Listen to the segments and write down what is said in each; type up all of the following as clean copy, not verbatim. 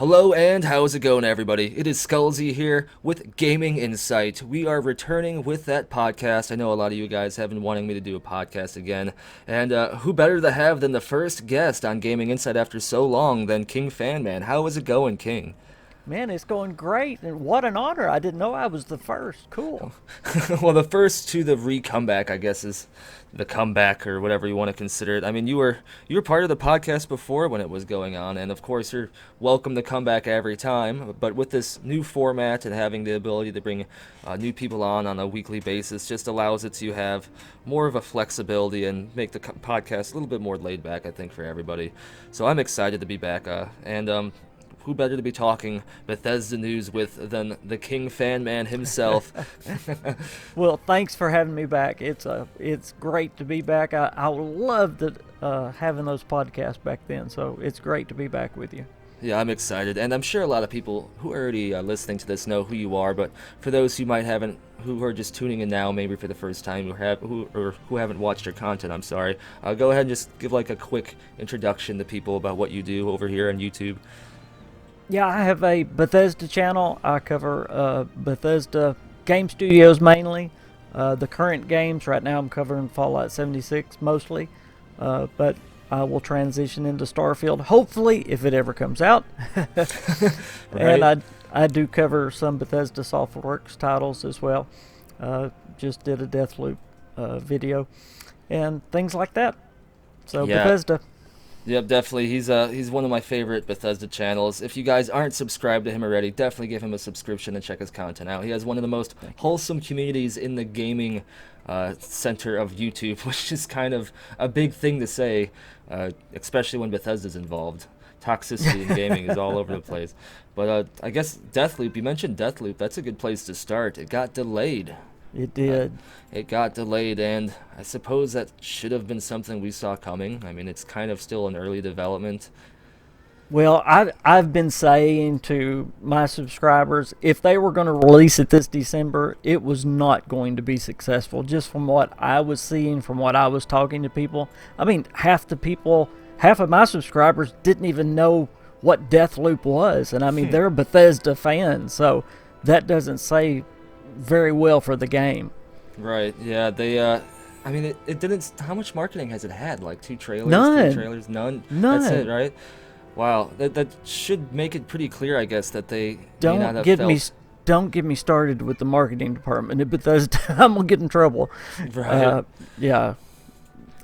Hello and how's it going, everybody? It is Skullzi here with Gaming InSight. We are returning with that podcast. I know a lot of you guys have been wanting me to do a podcast again, and who better to have than the first guest on Gaming InSight after so long than Kingfanman. How is it going, King? Man, it's going great, and what an honor. I didn't know I was the first. Cool. Well, the first to the re-comeback, I guess, is the comeback or whatever you want to consider it. I mean, you were part of the podcast before when it was going on, and of course you're welcome to come back every time. But with this new format and having the ability to bring new people on a weekly basis, just allows it to have more of a flexibility and make the podcast a little bit more laid back, I think, for everybody. So I'm excited to be back, and who better to be talking Bethesda news with than the Kingfanman himself? Well, thanks for having me back. It's great to be back. I loved having those podcasts back then, so it's great to be back with you. Yeah, I'm excited, and I'm sure a lot of people who are already listening to this know who you are. But for those who are just tuning in now, maybe for the first time, who haven't watched your content, I'm sorry. Go ahead and just give like a quick introduction to people about what you do over here on YouTube. Yeah, I have a Bethesda channel. I cover Bethesda game studios mainly. The current games, right now I'm covering Fallout 76 mostly, but I will transition into Starfield, hopefully, if it ever comes out. Right. And I do cover some Bethesda SoftWorks titles as well. Just did a Deathloop video and things like that. So Yeah. Bethesda. Yep, definitely. He's one of my favorite Bethesda channels. If you guys aren't subscribed to him already, definitely give him a subscription and check his content out. He has one of the most wholesome communities in the gaming center of YouTube, which is kind of a big thing to say, especially when Bethesda's involved. Toxicity in gaming is all over the place. But I guess Deathloop, you mentioned Deathloop, that's a good place to start. It got delayed. It did. It got delayed, and I suppose that should have been something we saw coming. I mean, it's kind of still in early development. Well, I've been saying to my subscribers, if they were going to release it this December, it was not going to be successful. Just from what I was seeing, from what I was talking to people. I mean, half of my subscribers didn't even know what Deathloop was, and I mean, they're Bethesda fans, so that doesn't say very well for the game. Right, yeah, I mean, it didn't, how much marketing has it had? Like 2 trailers? None. 3 trailers? None? None. That's it, right? Wow, that should make it pretty clear, I guess, that they may not Don't have get felt... me don't get me started with the marketing department at Bethesda. I'm gonna get in trouble. Right. Yeah.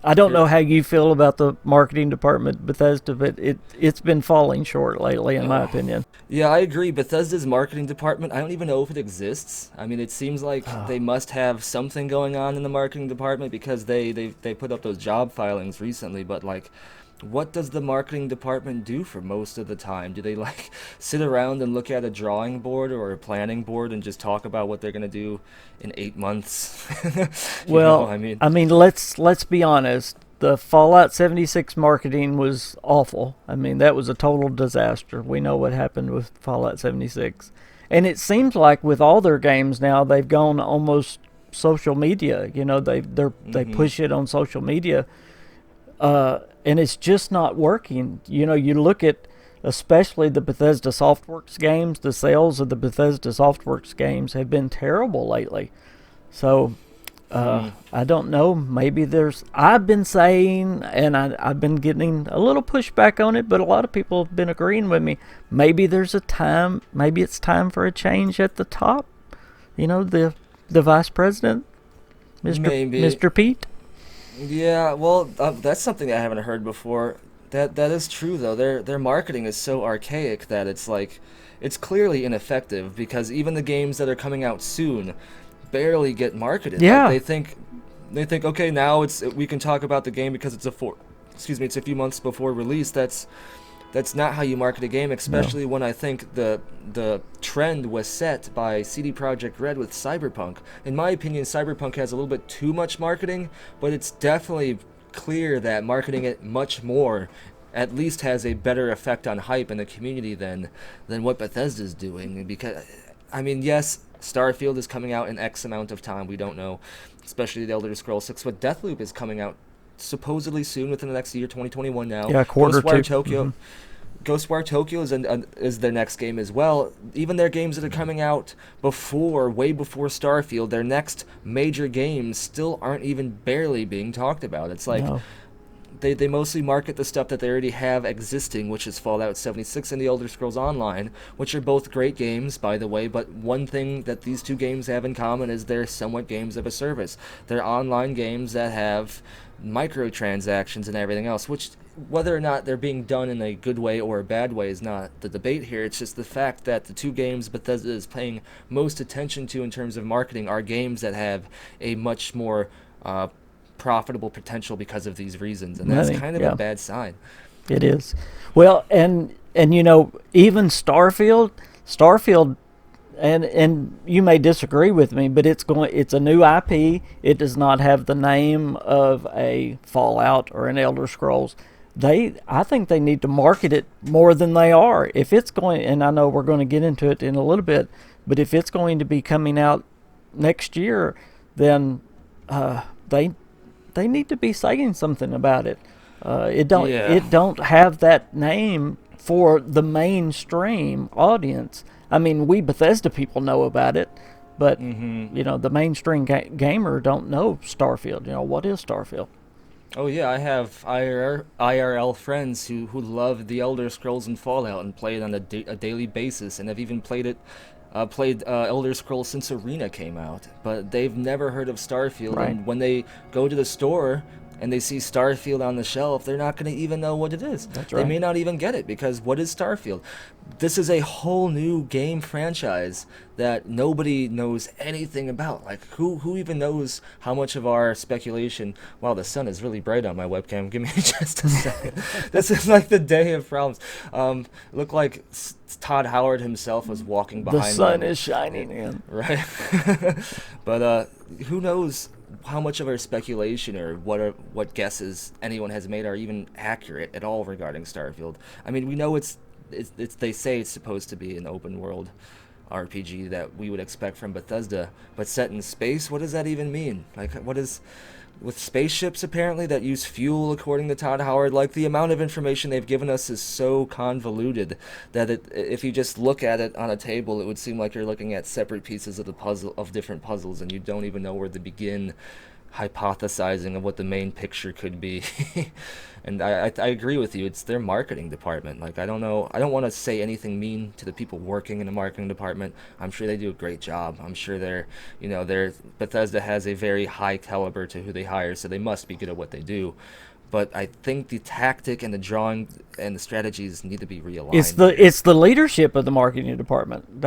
I don't know how you feel about the marketing department at Bethesda, but it's been falling short lately, in my opinion. Yeah, I agree. Bethesda's marketing department, I don't even know if it exists. I mean, it seems like they must have something going on in the marketing department because they put up those job filings recently, but like, what does the marketing department do for most of the time? Do they like sit around and look at a drawing board or a planning board and just talk about what they're gonna do in 8 months? Well, I mean, let's be honest. The Fallout 76 marketing was awful. I mean, that was a total disaster. We know what happened with Fallout 76. And it seems like with all their games now, they've gone almost social media. You know, they push it on social media. And it's just not working. You know, you look at especially the Bethesda SoftWorks games, the sales of the Bethesda SoftWorks games have been terrible lately. So, I don't know. Maybe I've been saying, and I've been getting a little pushback on it, but a lot of people have been agreeing with me. Maybe maybe it's time for a change at the top. You know, the vice president, Mr. Pete. Yeah, well, that's something I haven't heard before. That is true though. Their marketing is so archaic that it's clearly ineffective because even the games that are coming out soon barely get marketed. Yeah. Like, they think okay, now we can talk about the game because it's a few months before release. That's not how you market a game, especially when I think the trend was set by CD Projekt Red with Cyberpunk. In my opinion, Cyberpunk has a little bit too much marketing, but it's definitely clear that marketing it much more at least has a better effect on hype in the community than what Bethesda's doing. Because, I mean, yes, Starfield is coming out in X amount of time, we don't know, especially the Elder Scrolls 6, but Deathloop is coming out supposedly soon, within the next year, 2021 now. Yeah, quarter Ghostwire two. Tokyo. Ghostwire Tokyo is their next game as well. Even their games that are coming out way before Starfield, their next major games still aren't even barely being talked about. It's like No. they mostly market the stuff that they already have existing, which is Fallout 76 and The Elder Scrolls Online, which are both great games, by the way, but one thing that these two games have in common is they're somewhat games of a service. They're online games that have microtransactions and everything else, which whether or not they're being done in a good way or a bad way is not the debate here. It's just the fact that the two games Bethesda is paying most attention to in terms of marketing are games that have a much more profitable potential because of these reasons, and that's kind of a bad sign. It is. Well, and even Starfield, and you may disagree with me, but it's a new IP. It does not have the name of a Fallout or an Elder Scrolls. I think they need to market it more than they are. If it's going, and I know we're going to get into it in a little bit, but if it's going to be coming out next year, then they need to be saying something about it. It don't have that name for the mainstream audience. I mean, we Bethesda people know about it, but the mainstream gamer don't know Starfield. What is Starfield? Oh yeah, I have IRL friends who love the Elder Scrolls and Fallout and play it on a daily basis, and have even played Elder Scrolls since Arena came out, but they've never heard of Starfield. Right. And when they go to the store and they see Starfield on the shelf, they're not going to even know what it is. That's right. They may not even get it, because what is Starfield? This is a whole new game franchise that nobody knows anything about. Like, who even knows how much of our speculation... Wow, the sun is really bright on my webcam. Give me just a second. This is like the day of problems. Looked like Todd Howard himself was walking behind me. The sun is shining in. Right. But who knows how much of our speculation or what guesses anyone has made are even accurate at all regarding Starfield. I mean, we know it's they say it's supposed to be an open world RPG that we would expect from Bethesda, but set in space. What does that even mean? Like, what is with spaceships apparently that use fuel, according to Todd Howard? Like, the amount of information they've given us is so convoluted that if you just look at it on a table, it would seem like you're looking at separate pieces of the puzzle, of different puzzles, and you don't even know where to begin hypothesizing of what the main picture could be. And I agree with you. It's their marketing department. Like, I don't know. I don't want to say anything mean to the people working in the marketing department. I'm sure they do a great job. I'm sure Bethesda has a very high caliber to who they hire, so they must be good at what they do. But I think the tactic and the drawing and the strategies need to be realigned. It's the leadership of the marketing department.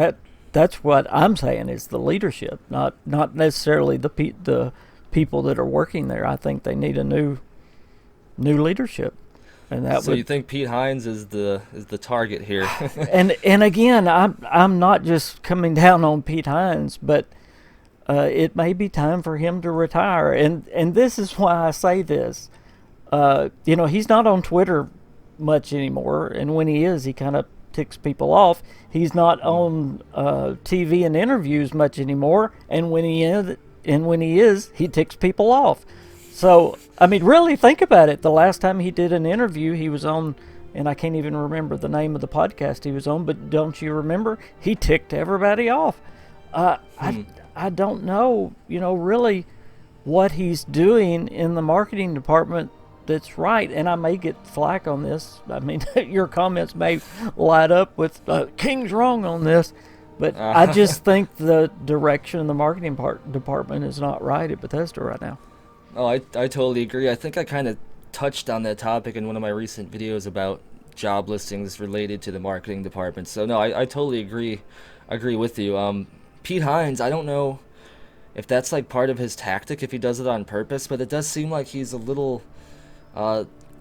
That's what I'm saying, is the leadership, not necessarily the people that are working there. I think they need a new leadership, and you think Pete Hines is the target here? and again, I'm not just coming down on Pete Hines, but it may be time for him to retire, and this is why I say this. He's not on Twitter much anymore, and when he is, he kind of ticks people off. He's not on TV and interviews much anymore, and when he is, he ticks people off. So, I mean, really think about it. The last time he did an interview, he was on, and I can't even remember the name of the podcast he was on, but don't you remember? He ticked everybody off. I don't know, really what he's doing in the marketing department that's right. And I may get flack on this. I mean, your comments may light up with, King's wrong on this. But I just think the direction of the marketing department is not right at Bethesda right now. Oh, I totally agree. I think I kind of touched on that topic in one of my recent videos about job listings related to the marketing department. So no, I totally agree with you. Pete Hines, I don't know if that's like part of his tactic, if he does it on purpose, but it does seem like he's a little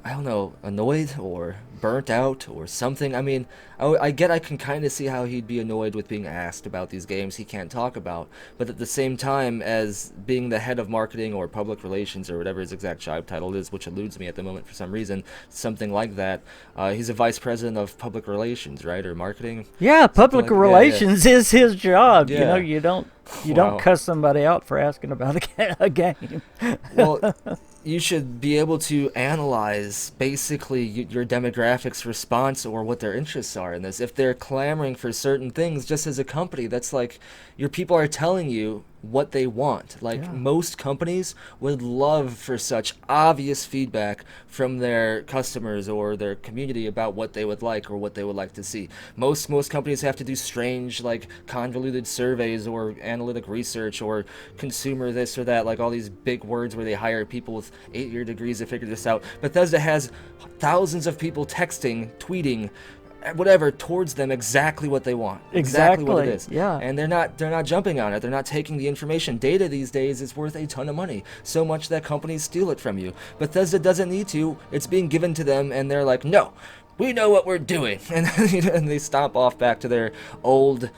I don't know, annoyed or burnt out or something. I mean, I can kind of see how he'd be annoyed with being asked about these games he can't talk about, but at the same time, as being the head of marketing or public relations or whatever his exact job title is, which eludes me at the moment for some reason, something like that, he's a vice president of public relations, right, or marketing? Yeah, public relations is his job. Yeah. You don't cuss somebody out for asking about a game. Well, you should be able to analyze basically your demographics response or what their interests are in this. If they're clamoring for certain things, just as a company, that's like your people are telling you what they want. Like Yeah. most companies would love for such obvious feedback from their customers or their community about what they would like or what they would like to see. Most companies have to do strange, like, convoluted surveys or analytic research or consumer this or that, like all these big words where they hire people with 8-year degrees to figure this out. Bethesda has thousands of people texting, tweeting, whatever, towards them exactly what they want, exactly what it is. Yeah. And they're not jumping on it. They're not taking the information. Data these days is worth a ton of money, so much that companies steal it from you. Bethesda doesn't need to. It's being given to them, and they're like, no, we know what we're doing. And, and they stomp off back to their old,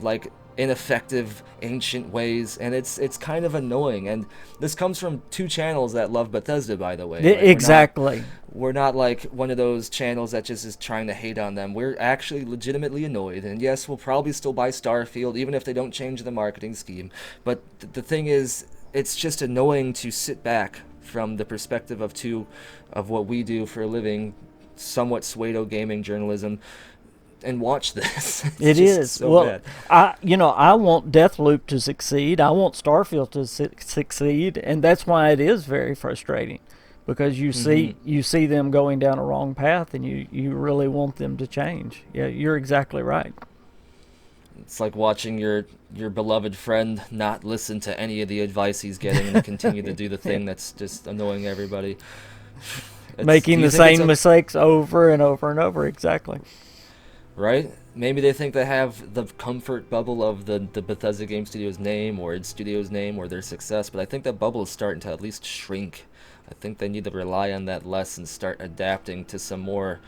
like, ineffective ancient ways, and it's kind of annoying. And this comes from two channels that love Bethesda, by the way. Like, Exactly. we're not like one of those channels that just is trying to hate on them. We're actually legitimately annoyed, and yes, we'll probably still buy Starfield even if they don't change the marketing scheme. But the thing is, it's just annoying to sit back from the perspective of what we do for a living, somewhat pseudo gaming journalism, and watch this. It is. So well, bad. I want Deathloop to succeed. I want Starfield to succeed, and that's why it is very frustrating, because you see them going down a wrong path, and you really want them to change. Yeah, you're exactly right. It's like watching your beloved friend not listen to any of the advice he's getting and continue to do the thing that's just annoying everybody. Making the same mistakes over and over and over. Exactly. Right? Maybe they think they have the comfort bubble of the Bethesda Game Studios name or its studio's name or their success, but I think that bubble is starting to at least shrink. I think they need to rely on that less and start adapting to some more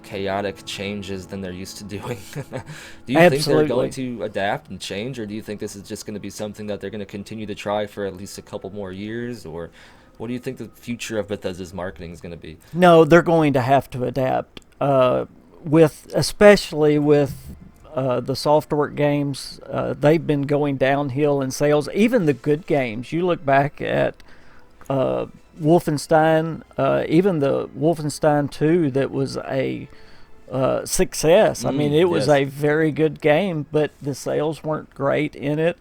chaotic changes than they're used to doing. Do you think they're going to adapt and change, or do you think this is just going to be something that they're going to continue to try for at least a couple more years, or what do you think the future of Bethesda's marketing is going to be? No, they're going to have to adapt. Especially with the software games, they've been going downhill in sales. Even the good games, you look back at Wolfenstein, even the Wolfenstein 2 that was a success. I mean, it was a very good game, but the sales weren't great in it.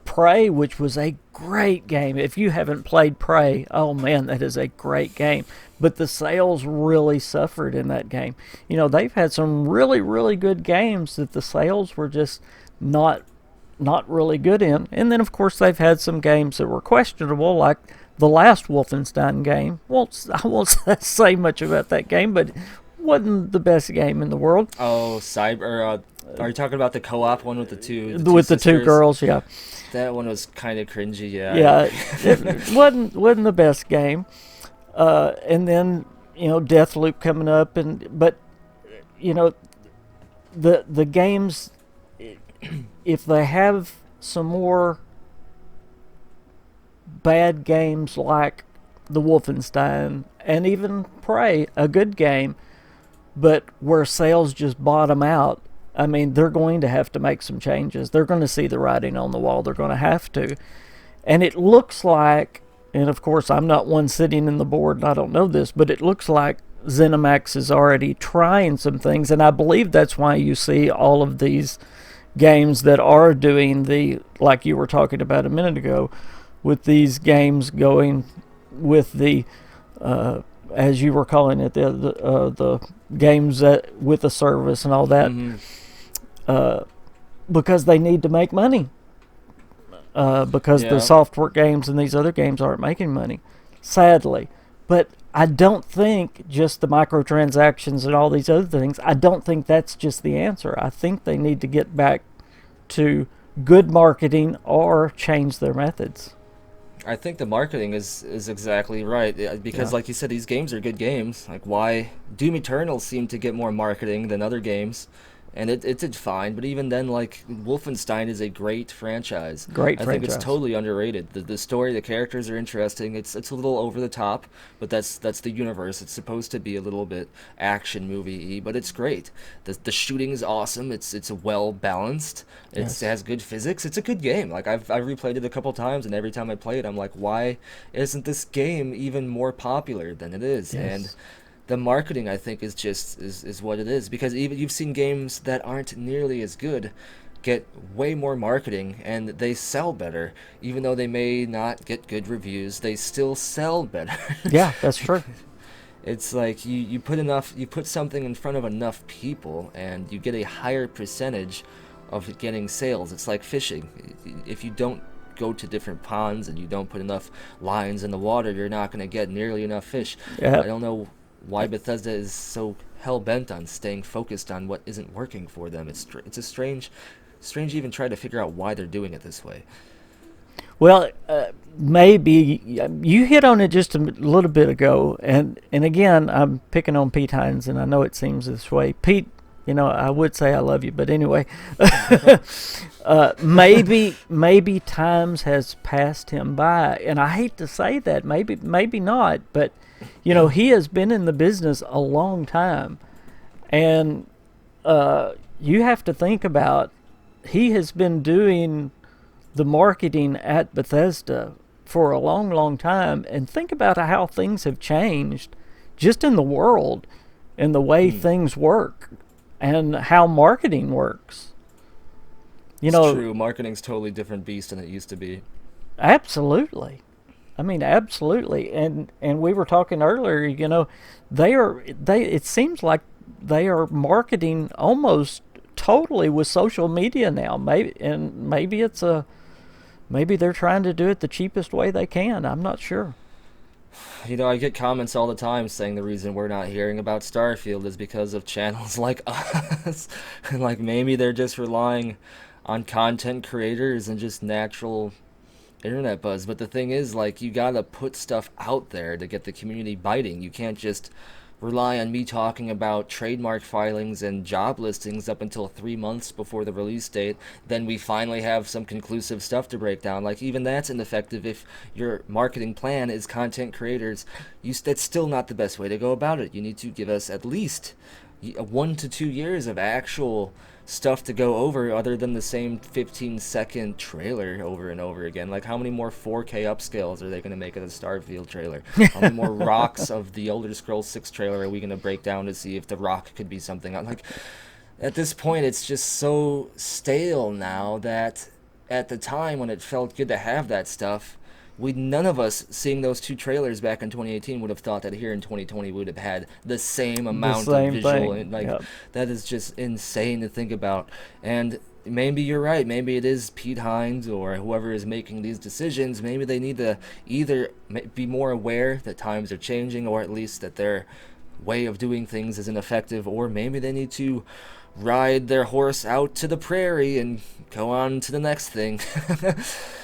Prey, which was a great game. If you haven't played Prey, oh man, that is a great game. But the sales really suffered in that game. You know, they've had some really, really good games that the sales were just not really good in. And then, of course, they've had some games that were questionable, like the last Wolfenstein game. I won't say much about that game, but it wasn't the best game in the world. Oh, are you talking about the co-op one with the two two girls? Yeah. That one was kind of cringy. Yeah. Yeah, it wasn't the best game. And then Deathloop coming up, but the games, if they have some more bad games like the Wolfenstein and even Prey, a good game, but where sales just bottom out, I mean, they're going to have to make some changes. They're going to see the writing on the wall. They're going to have to. And it looks like, and of course I'm not one sitting in the board and I don't know this, but it looks like ZeniMax is already trying some things, and I believe that's why you see all of these games that are doing like you were talking about a minute ago, with these games going with the as you were calling it, the games that with a service and all that, because they need to make money. Because the software games and these other games aren't making money, sadly. But I don't think just the microtransactions and all these other things, I don't think that's just the answer. I think they need to get back to good marketing or change their methods. I think the marketing is exactly right, because like you said, these games are good games. Like, why Doom Eternal seemed to get more marketing than other games, and it did fine. But even then, like, Wolfenstein is a great franchise. Great I think it's franchise. totally underrated. The story, the characters are interesting. It's a little over the top, but that's the universe. It's supposed to be a little bit action movie-y, but it's great. The shooting is awesome. It's well balanced. Yes. It has good physics. It's a good game. Like, I've replayed it a couple times, and every time I play it, I'm like, why isn't this game even more popular than it is? Yes. And the marketing, I think, is just is what it is, because even you've seen games that aren't nearly as good get way more marketing and they sell better. Even though they may not get good reviews, they still sell better. Yeah, that's true. It's like you put something in front of enough people and you get a higher percentage of getting sales. It's like fishing. If you don't go to different ponds and you don't put enough lines in the water, you're not going to get nearly enough fish. Yeah. I don't know why Bethesda is so hell-bent on staying focused on what isn't working for them. It's a strange to even try to figure out why they're doing it this way. Well, maybe you hit on it just a little bit ago, and again, I'm picking on Pete Hines, and I know it seems this way. Pete, I would say I love you, but anyway, maybe times has passed him by, and I hate to say that. Maybe not, but he has been in the business a long time, and you have to think about, he has been doing the marketing at Bethesda for a long, long time, and think about how things have changed just in the world and the way things work and how marketing works. It's true. Marketing's totally different beast than it used to be. Absolutely. I mean, absolutely. And we were talking earlier, it seems like they are marketing almost totally with social media now. Maybe they're trying to do it the cheapest way they can. I'm not sure. I get comments all the time saying the reason we're not hearing about Starfield is because of channels like us. Like, maybe they're just relying on content creators and just natural internet buzz. But the thing is, like, you gotta put stuff out there to get the community biting. You can't just rely on me talking about trademark filings and job listings up until 3 months before the release date. Then we finally have some conclusive stuff to break down. Like, even that's ineffective if your marketing plan is content creators. That's still not the best way to go about it. You need to give us at least 1 to 2 years of actual stuff to go over, other than the same 15-second trailer over and over again. Like, how many more 4K upscales are they going to make of the Starfield trailer? How many more rocks of the Elder Scrolls 6 trailer are we going to break down to see if the rock could be something? I'm like, at this point, it's just so stale now that at the time when it felt good to have that stuff, none of us seeing those 2 trailers back in 2018 would have thought that here in 2020 we would have had the same amount of visual. And, like, yep. That is just insane to think about. And maybe you're right. Maybe it is Pete Hines or whoever is making these decisions. Maybe they need to either be more aware that times are changing, or at least that their way of doing things isn't effective, or maybe they need to ride their horse out to the prairie and go on to the next thing.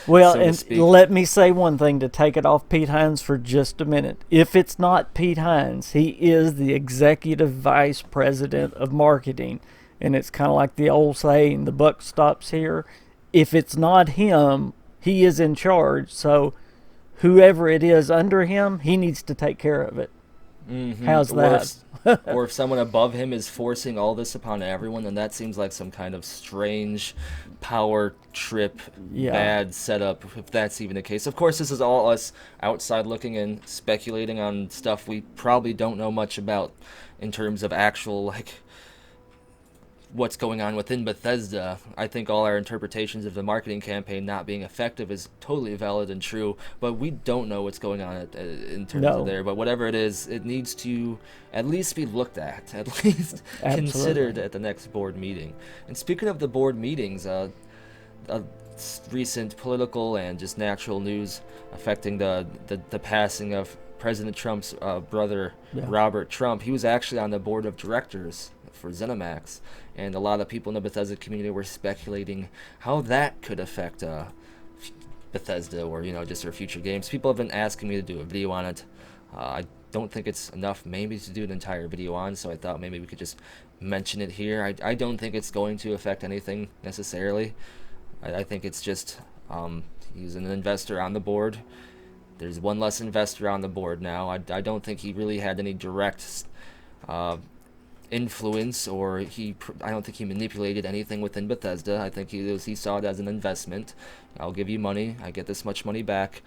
Well, so and let me say one thing to take it off Pete Hines for just a minute. If it's not Pete Hines, he is the executive vice president of marketing. And it's kind of like the old saying, the buck stops here. If it's not him, he is in charge. So whoever it is under him, he needs to take care of it. Mm-hmm. How's that? Or if someone above him is forcing all this upon everyone, then that seems like some kind of strange power trip, bad setup, if that's even the case. Of course, this is all us outside looking and speculating on stuff we probably don't know much about in terms of actual, like, what's going on within Bethesda. I think all our interpretations of the marketing campaign not being effective is totally valid and true, but we don't know what's going on in terms of there. But whatever it is, it needs to at least be looked at least considered at the next board meeting. And speaking of the board meetings, recent political and just natural news affecting the passing of President Trump's brother, Robert Trump. He was actually on the board of directors for ZeniMax, and a lot of people in the Bethesda community were speculating how that could affect Bethesda, or just their future games. People have been asking me to do a video on it. I don't think it's enough maybe to do an entire video on, so I thought maybe we could just mention it here. I don't think it's going to affect anything necessarily. I think it's just he's an investor on the board. There's one less investor on the board now. I don't think he really had any direct influence, or I don't think he manipulated anything within Bethesda. I think he saw it as an investment. I'll give you money. I get this much money back.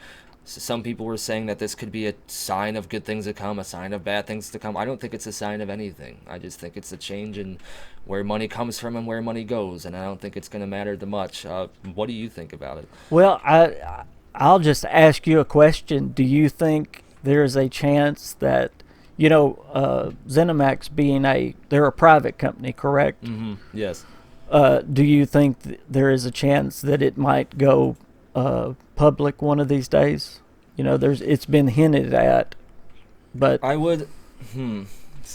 So some people were saying that this could be a sign of good things to come, a sign of bad things to come. I don't think it's a sign of anything. I just think it's a change in where money comes from and where money goes, and I don't think it's going to matter that much. What do you think about it? Well, I'll just ask you a question. Do you think there's a chance that, ZeniMax being they're a private company, correct? Mm-hmm. Yes. Do you think there is a chance that it might go public one of these days? It's been hinted at, but I would.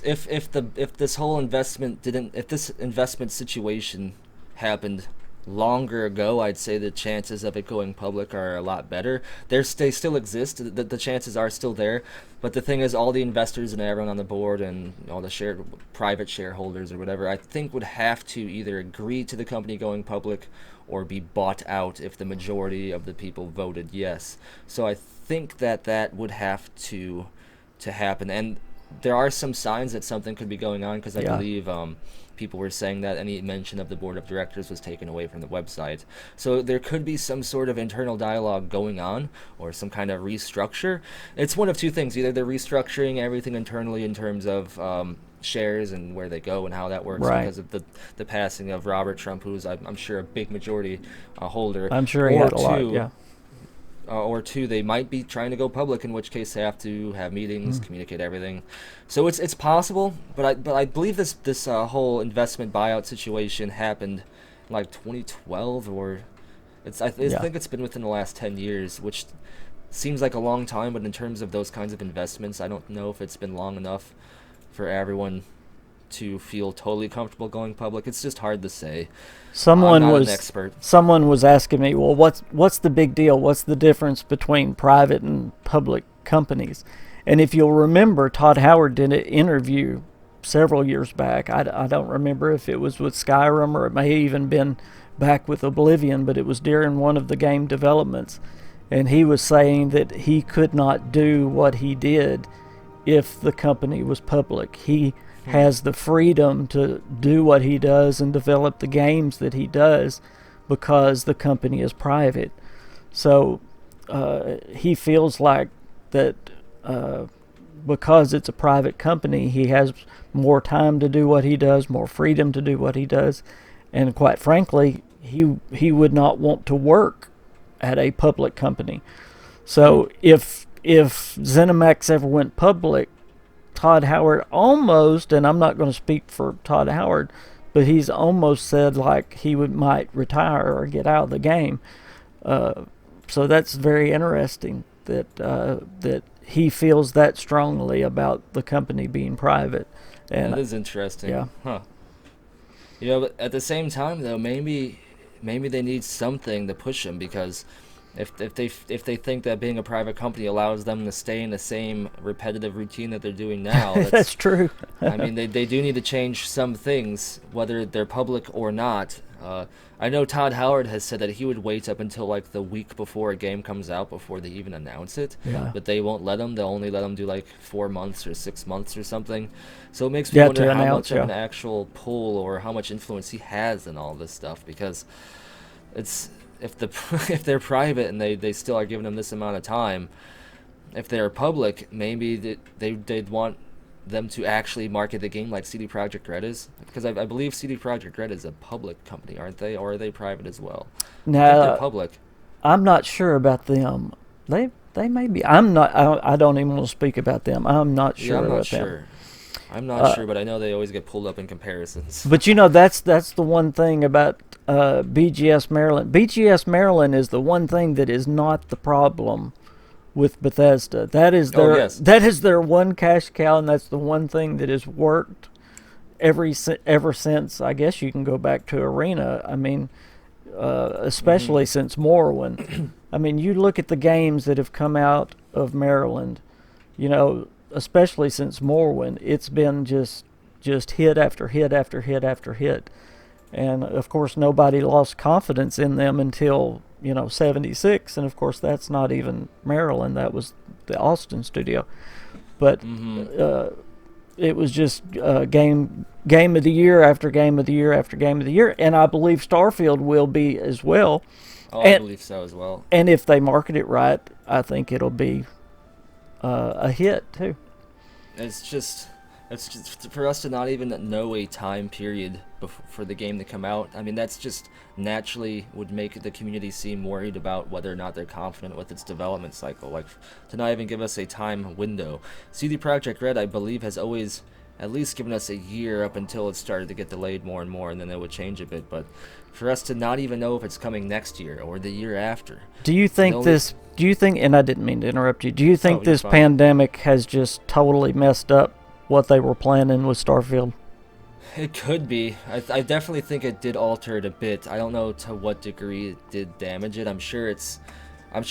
If this whole investment if this investment situation happened longer ago, I'd say the chances of it going public are a lot better. They still exist. The chances are still there. But the thing is, all the investors and everyone on the board and all the private shareholders or whatever, I think would have to either agree to the company going public or be bought out if the majority of the people voted yes. So I think that would have to happen. And there are some signs that something could be going on, because I believe people were saying that any mention of the board of directors was taken away from the website. So there could be some sort of internal dialogue going on, or some kind of restructure. It's one of two things. Either they're restructuring everything internally in terms of shares and where they go and how that works, right, because of the passing of Robert Trump, who's I'm sure a big majority holder. I'm sure he had a lot, yeah. Or two, they might be trying to go public, in which case they have to have meetings, communicate everything. So it's possible, but I believe this whole investment buyout situation happened in like 2012, or I think it's been within the last 10 years, which seems like a long time, but in terms of those kinds of investments, I don't know if it's been long enough for everyone to feel totally comfortable going public. It's just hard to say. Someone I'm not was an expert. Someone was asking me, well, what's the big deal? What's the difference between private and public companies? And if you'll remember, Todd Howard did an interview several years back. I don't remember if it was with Skyrim or it may have even been back with Oblivion, but it was during one of the game developments. And he was saying that he could not do what he did if the company was public. He has the freedom to do what he does and develop the games that he does because the company is private. So he feels like that because it's a private company, he has more time to do what he does, more freedom to do what he does, and quite frankly, he would not want to work at a public company. So if ZeniMax ever went public, Todd Howard almost, and I'm not going to speak for Todd Howard, but he's almost said like he might retire or get out of the game. So that's very interesting that he feels that strongly about the company being private. And that is interesting. Yeah. Huh. But at the same time, though, maybe they need something to push them, because if they think that being a private company allows them to stay in the same repetitive routine that they're doing now, that's true. I mean, they do need to change some things, whether they're public or not. I know Todd Howard has said that he would wait up until like the week before a game comes out before they even announce it. Yeah. But they won't let him. They'll only let him do like 4 months or 6 months or something. So it makes me wonder how much of an actual pull or how much influence he has in all this stuff, because it's if they're private and they still are giving them this amount of time, if they're public, maybe they'd want them to actually market the game like CD Projekt Red is, because I believe CD Projekt Red is a public company, aren't they, or are they private as well? No, I think they're public. I'm not sure about them. They may be. I'm not. I don't even want to speak about them. I'm not sure about them. I'm not sure, but I know they always get pulled up in comparisons. But that's the one thing about BGS Maryland. BGS Maryland is the one thing that is not the problem with Bethesda. That is their one cash cow, and that's the one thing that has worked ever since. I guess you can go back to Arena. I mean, especially since Morrowind. I mean, you look at the games that have come out of Maryland. especially since Morrowind, it's been just hit after hit after hit after hit. And of course, nobody lost confidence in them until 76, and of course that's not even Maryland. That was the Austin studio. But it was just game of the year after game of the year after game of the year, and I believe Starfield will be as well. Oh, I believe so as well. And if they market it right, I think it'll be a hit too. It's just for us to not even know a time period for the game to come out. I mean, that's just naturally would make the community seem worried about whether or not they're confident with its development cycle. Like, to not even give us a time window. CD Projekt Red, I believe, has always at least given us a year up until it started to get delayed more and more, and then they would change a bit. But for us to not even know if it's coming next year or the year after. Do you think, and I didn't mean to interrupt you, do you think this pandemic has just totally messed up what they were planning with Starfield? It could be. I definitely think it did alter it a bit. I don't know to what degree it did damage it. I'm sure it's at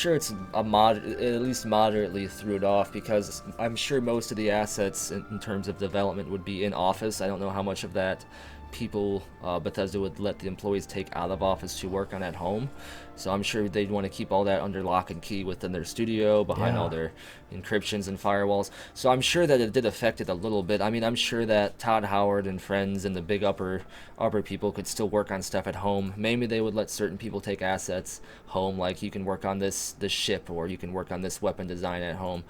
least moderately threw it off, because I'm sure most of the assets in terms of development would be in office. I don't know how much of that Bethesda would let the employees take out of office to work on at home. So I'm sure they'd want to keep all that under lock and key within their studio, behind all their encryptions and firewalls. So I'm sure that it did affect it a little bit. I mean, I'm sure that Todd Howard and friends and the big upper people could still work on stuff at home. Maybe they would let certain people take assets home, like you can work on this ship, or you can work on this weapon design at home.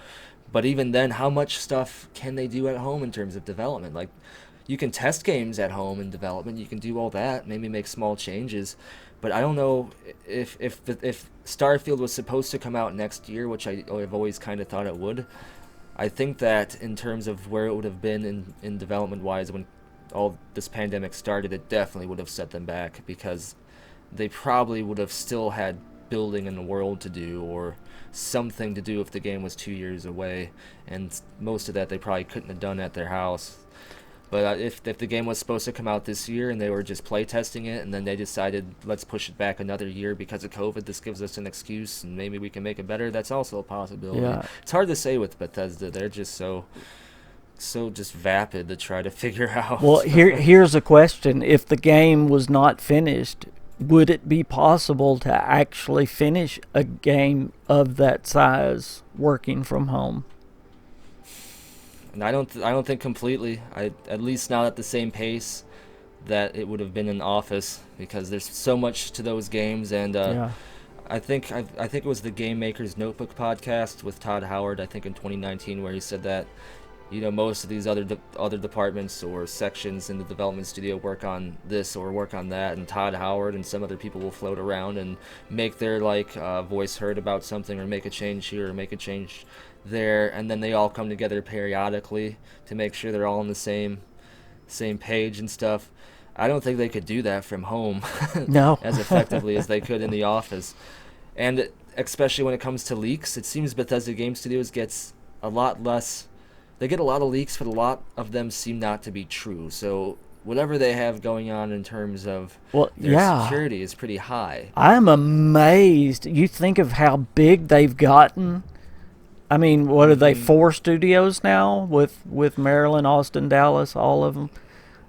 But even then, how much stuff can they do at home in terms of development? Like, you can test games at home in development. You can do all that. Maybe make small changes. But I don't know if Starfield was supposed to come out next year, which I've always kind of thought it would. I think that in terms of where it would have been in development-wise when all this pandemic started, it definitely would have set them back, because they probably would have still had building in the world to do, or something to do if the game was 2 years away. And most of that they probably couldn't have done at their house. But if the game was supposed to come out this year and they were just play testing it, and then they decided, let's push it back another year because of COVID, this gives us an excuse and maybe we can make it better, that's also a possibility. Yeah. It's hard to say with Bethesda. They're just so just vapid to try to figure out. Well, here's a question. If the game was not finished, would it be possible to actually finish a game of that size working from home? And I don't think completely. At least not at the same pace that it would have been in Office, because there's so much to those games. And I think it was the Game Maker's Notebook podcast with Todd Howard, I think in 2019, where he said that most of these other departments or sections in the development studio work on this or work on that, and Todd Howard and some other people will float around and make their voice heard about something, or make a change here or make a change there, and then they all come together periodically to make sure they're all on the same page and stuff. I don't think they could do that from home no. as effectively as they could in the office. And especially when it comes to leaks, it seems Bethesda Game Studios gets a lot less. They get a lot of leaks, but a lot of them seem not to be true. So whatever they have going on in terms of their security is pretty high. I'm amazed. You think of how big they've gotten. I mean, what are they, 4 studios now with Maryland, Austin, Dallas, all of them?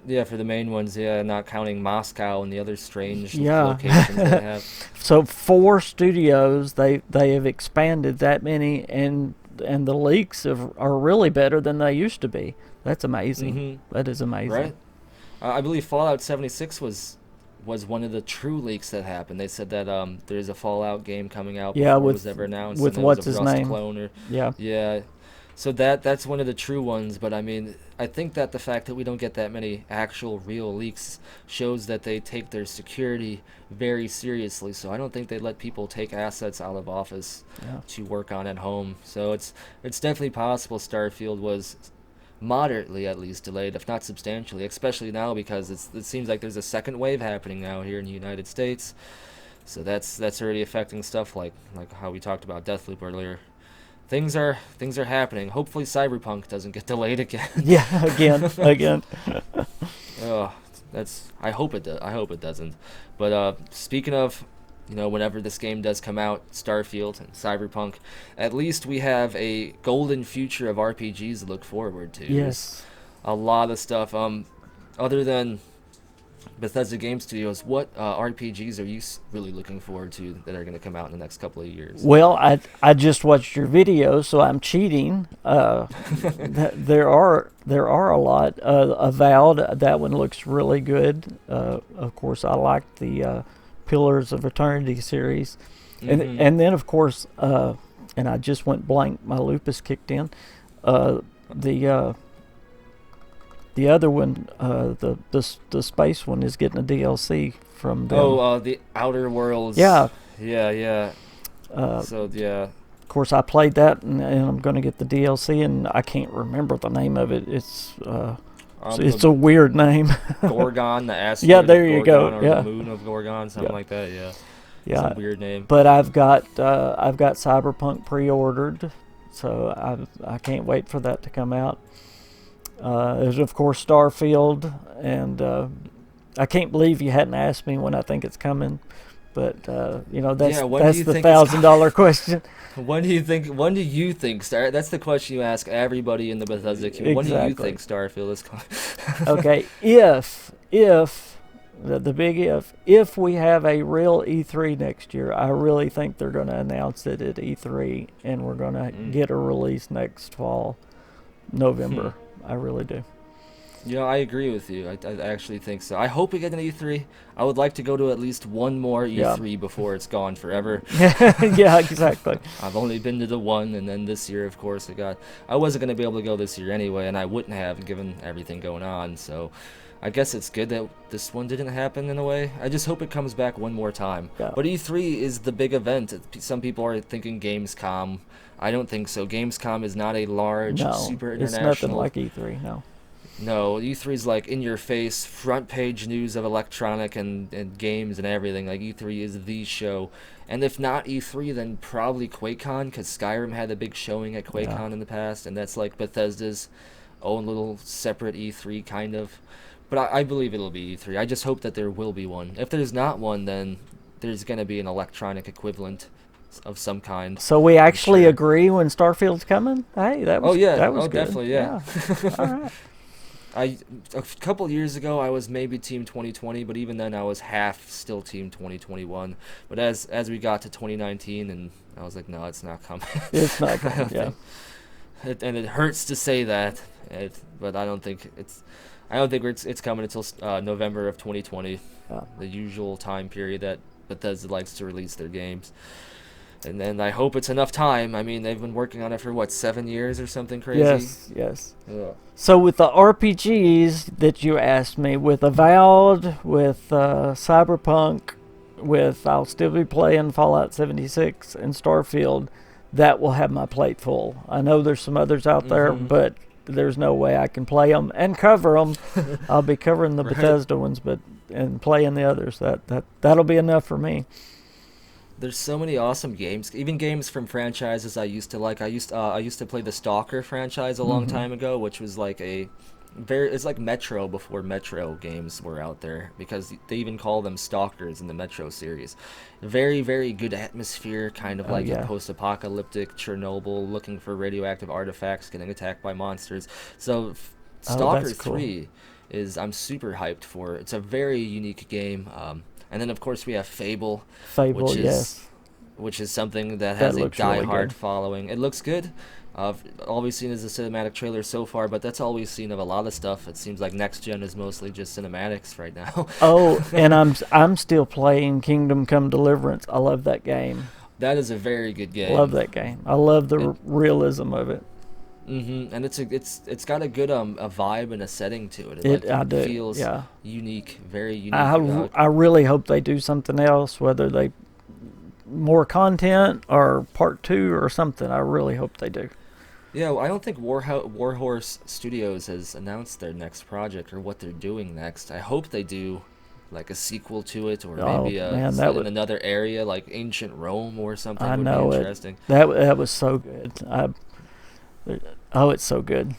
Yeah, for the main ones, not counting Moscow and the other strange locations they have. So 4 studios, they have expanded that many, and the leaks are really better than they used to be. That's amazing. Mm-hmm. That is amazing. Right. I believe Fallout 76 was one of the true leaks that happened. They said that there's a Fallout game coming out before it was ever announced. With what's his name? Clone Yeah. So that's one of the true ones. But I mean, I think that the fact that we don't get that many actual real leaks shows that they take their security very seriously. So I don't think they let people take assets out of Office to work on at home. So it's definitely possible Starfield was moderately at least delayed, if not substantially, especially now because it seems like there's a second wave happening now here in the United States. So that's already affecting stuff like how we talked about Deathloop earlier. Things are happening. Hopefully Cyberpunk doesn't get delayed again. Yeah, again. Oh, I hope it doesn't. But speaking of whenever this game does come out, Starfield and Cyberpunk, at least we have a golden future of RPGs to look forward to. Yes. There's a lot of stuff. Other than Bethesda Game Studios, what RPGs are you really looking forward to that are going to come out in the next couple of years? Well, I just watched your video, so I'm cheating. There are a lot. Avowed, that one looks really good. Of course, I like the Pillars of Eternity series, and then of course, and I just went blank. My lupus kicked in. The other one, the space one, is getting a DLC from them. Oh, the Outer Worlds. Yeah. Yeah. Of course, I played that, and I'm going to get the DLC, and I can't remember the name of it. It's a weird name. Gorgon, the asteroid. Yeah, there you go. Or the moon of Gorgon, something like that. Yeah. Yeah. It's a weird name. But I've got Cyberpunk pre-ordered, so I can't wait for that to come out. There's of course Starfield, and I can't believe you hadn't asked me when I think it's coming, but that's the $1,000 question. When do you think Star? That's the question you ask everybody in the Bethesda community. Exactly. When do you think Starfield is coming? Okay, if the big if we have a real E3 next year, I really think they're going to announce it at E3, and we're going to get a release next fall, November. I really do. I agree with you. I actually think so. I hope we get an E3. I would like to go to at least one more E3 before it's gone forever. Yeah, exactly. I've only been to the one, and then this year, of course, I wasn't going to be able to go this year anyway, and I wouldn't have given everything going on. So I guess it's good that this one didn't happen in a way. I just hope it comes back one more time. Yeah. But E3 is the big event. Some people are thinking Gamescom. I don't think so. Gamescom is not a large, super international. It's nothing like E3, no. No, E3 is like in your face, front page news of electronic and games and everything. Like E3 is the show. And if not E3, then probably QuakeCon, because Skyrim had a big showing at QuakeCon in the past, and that's like Bethesda's own little separate E3 kind of. But I believe it'll be E3. I just hope that there will be one. If there's not one, then there's going to be an electronic equivalent of some kind. So we actually agree when Starfield's coming? Hey, that was good. Definitely, yeah. All right. A couple years ago, I was maybe Team 2020, but even then I was half still Team 2021. But as we got to 2019, and I was like, no, it's not coming. It's not coming, yeah. And it hurts to say that, but I don't think it's coming until November of 2020, the usual time period that Bethesda likes to release their games. And then I hope it's enough time. I mean, they've been working on it for, 7 years or something crazy? Yes. Yeah. So with the RPGs that you asked me, with Avowed, with Cyberpunk, I'll still be playing Fallout 76 and Starfield, that will have my plate full. I know there's some others out there, but there's no way I can play them and cover them. I'll be covering the Bethesda ones, and playing the others. That'll be enough for me. There's so many awesome games, even games from franchises I used to like. I used to play the Stalker franchise a long time ago, which was like it's like Metro before Metro games were out there, because they even call them Stalkers in the Metro series. Very, very good atmosphere, kind of like a post-apocalyptic Chernobyl, looking for radioactive artifacts, getting attacked by monsters. So Stalker 3 I'm super hyped for. It's a very unique game. And then, of course, we have Fable, which is something that has a die-hard following. It looks good. All we've seen is the cinematic trailer so far, but that's all we've seen of a lot of stuff. It seems like next gen is mostly just cinematics right now. And I'm still playing Kingdom Come Deliverance. I love that game. That is a very good game. Love that game. I love the realism of it. And it's got a good a vibe and a setting to it. It feels unique, very unique. I really hope they do something else, whether they more content or part 2 or something. I really hope they do. Yeah, I don't think Warhorse Studios has announced their next project or what they're doing next. I hope they do like a sequel to it, or maybe in another area like ancient Rome or something. I would know be interesting. That was so good. It's so good.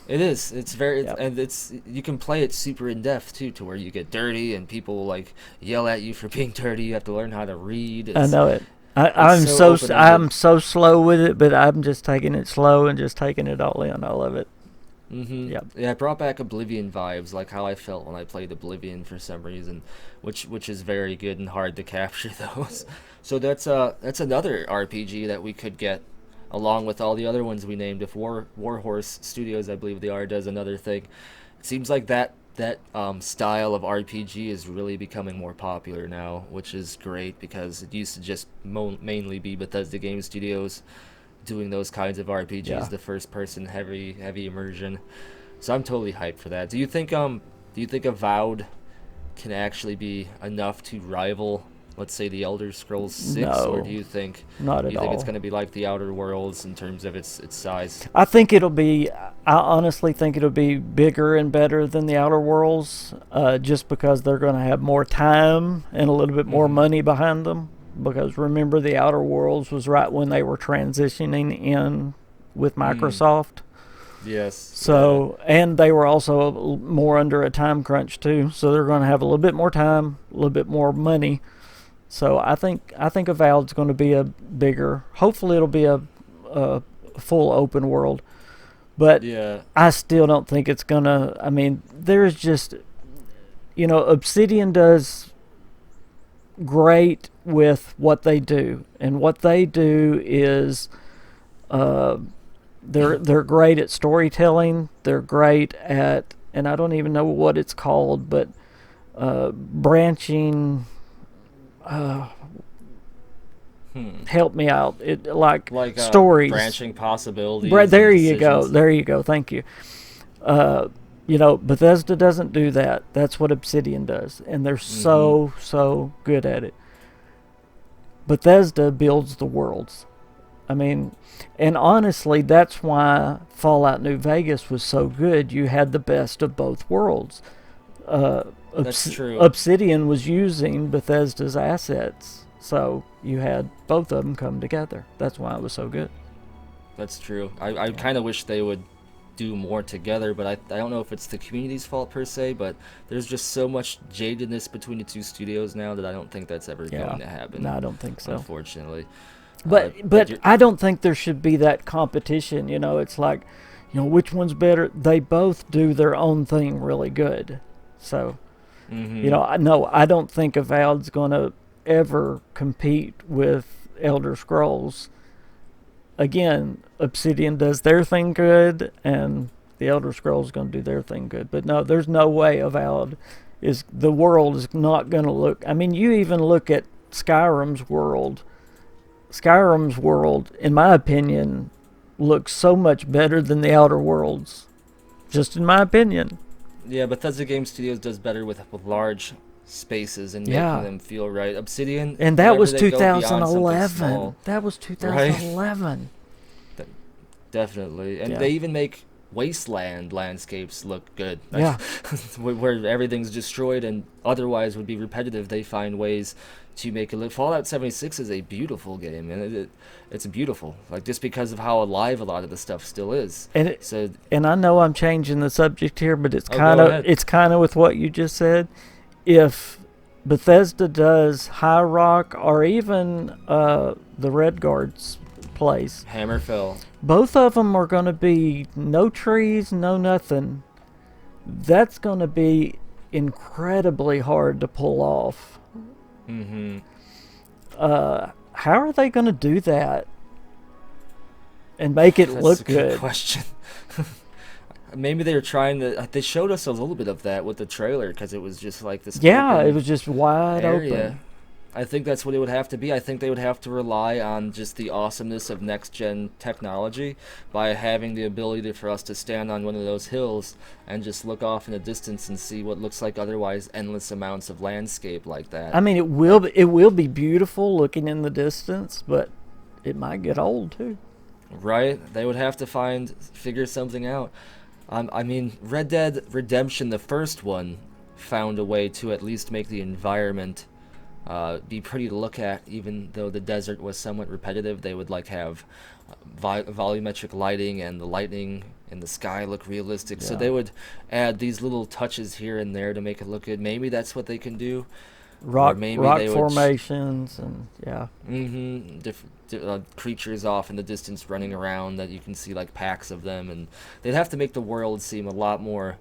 It is. It's very, Yep. and it's you can play it super in depth too, to where you get dirty and people like yell at you for being dirty. You have to learn how to read. I know it. It's so open I'm ended. so slow with it, but I'm just taking it slow and just taking it all in. I love it. Yep. Yeah, it brought back Oblivion vibes, like how I felt when I played Oblivion for some reason, which is very good and hard to capture those. So that's another RPG that we could get, along with all the other ones we named. If Warhorse Studios, I believe they are, does another thing, it seems like that style of RPG is really becoming more popular now, which is great because it used to just mainly be Bethesda Game Studios doing those kinds of RPGs, Yeah. the first person heavy immersion. So I'm totally hyped for that. Do you think Avowed can actually be enough to rival, let's say, the Elder Scrolls 6, or No, do you think not at it's all. going to be like the Outer Worlds in terms of its size? I think it'll be. I honestly think it'll be bigger and better than the Outer Worlds, just because they're going to have more time and a little bit more Mhm. money behind them. Because remember, the Outer Worlds was right when they were transitioning in with Mm. Microsoft. Yes. Yeah. So, and they were also more under a time crunch too. So they're going to have a little bit more time, a little bit more money. So I think Avowed's going to be a bigger. Hopefully, it'll be a full open world. But Yeah. I still don't think it's gonna. I mean, there's just, Obsidian does great with what they do, and what they do is, uh, they're great at storytelling. They're great at, and I don't even know what it's called, but branching. Uh, Hmm. Help me out. It like Like stories. branching possibilities There and you go. decisions. There you go. Thank you. Uh, Bethesda doesn't do that. That's what Obsidian does, and they're Mhm. so good at it. Bethesda builds the worlds. I mean, and honestly, that's why Fallout New Vegas was so good. You had the best of both worlds. Uh, That's true. Obsidian was using Bethesda's assets, so you had both of them come together. That's why it was so good. That's true. I Yeah. kind of wish they would do more together, but I don't know if it's the community's fault per se, but there's just so much jadedness between the two studios now that I don't think that's ever Yeah. going to happen, No, I don't think so. unfortunately. But But you're. I don't think there should be that competition. It's like, which one's better? They both do their own thing really good. So, Hmm. no, I don't think Avowed's gonna ever compete with Elder Scrolls. Again, Obsidian does their thing good, and the Elder Scrolls gonna do their thing good. But no, there's no way Avowed is the world is not gonna look. I mean, you even look at Skyrim's world. Skyrim's world, in my opinion, looks so much better than the Outer Worlds. Just in my opinion. Yeah, Bethesda Game Studios does better with large spaces and making Yeah. them feel right. Obsidian, And that whenever was they go beyond something 2011. small, That was right? 2011. Definitely, and Yeah. they even make wasteland landscapes look good. Like, Yeah. where everything's destroyed and otherwise would be repetitive, they find ways to make it look. Fallout 76 is a beautiful game, and it's beautiful, like just because of how alive a lot of the stuff still is. And it, So, and I know I'm changing the subject here, but oh, go ahead. it's kind of with what you just said. If Bethesda does High Rock or even the Redguard's place, Hammerfell. both of them are going to be no trees, no nothing. That's going to be incredibly hard to pull off. Mm-hmm. How are they going to do that and make it That's look a good good? question. Maybe they were trying to. They showed us a little bit of that with the trailer because it was just like this. Yeah, open it was just wide area. open. I think that's what it would have to be. I think they would have to rely on just the awesomeness of next-gen technology by having the ability for us to stand on one of those hills and just look off in the distance and see what looks like otherwise endless amounts of landscape like that. I mean, it will be beautiful looking in the distance, but it might get old too. Right? They would have to figure something out. I mean, Red Dead Redemption, the first one, found a way to at least make the environment be pretty to look at. Even though the desert was somewhat repetitive, they would like have volumetric lighting, and the lightning in the sky look realistic. So Yeah. they would add these little touches here and there to make it look good. Maybe that's what they can do. Rock maybe rock they would formations and yeah. Creatures off in the distance running around that you can see like packs of them, and they'd have to make the world seem a lot more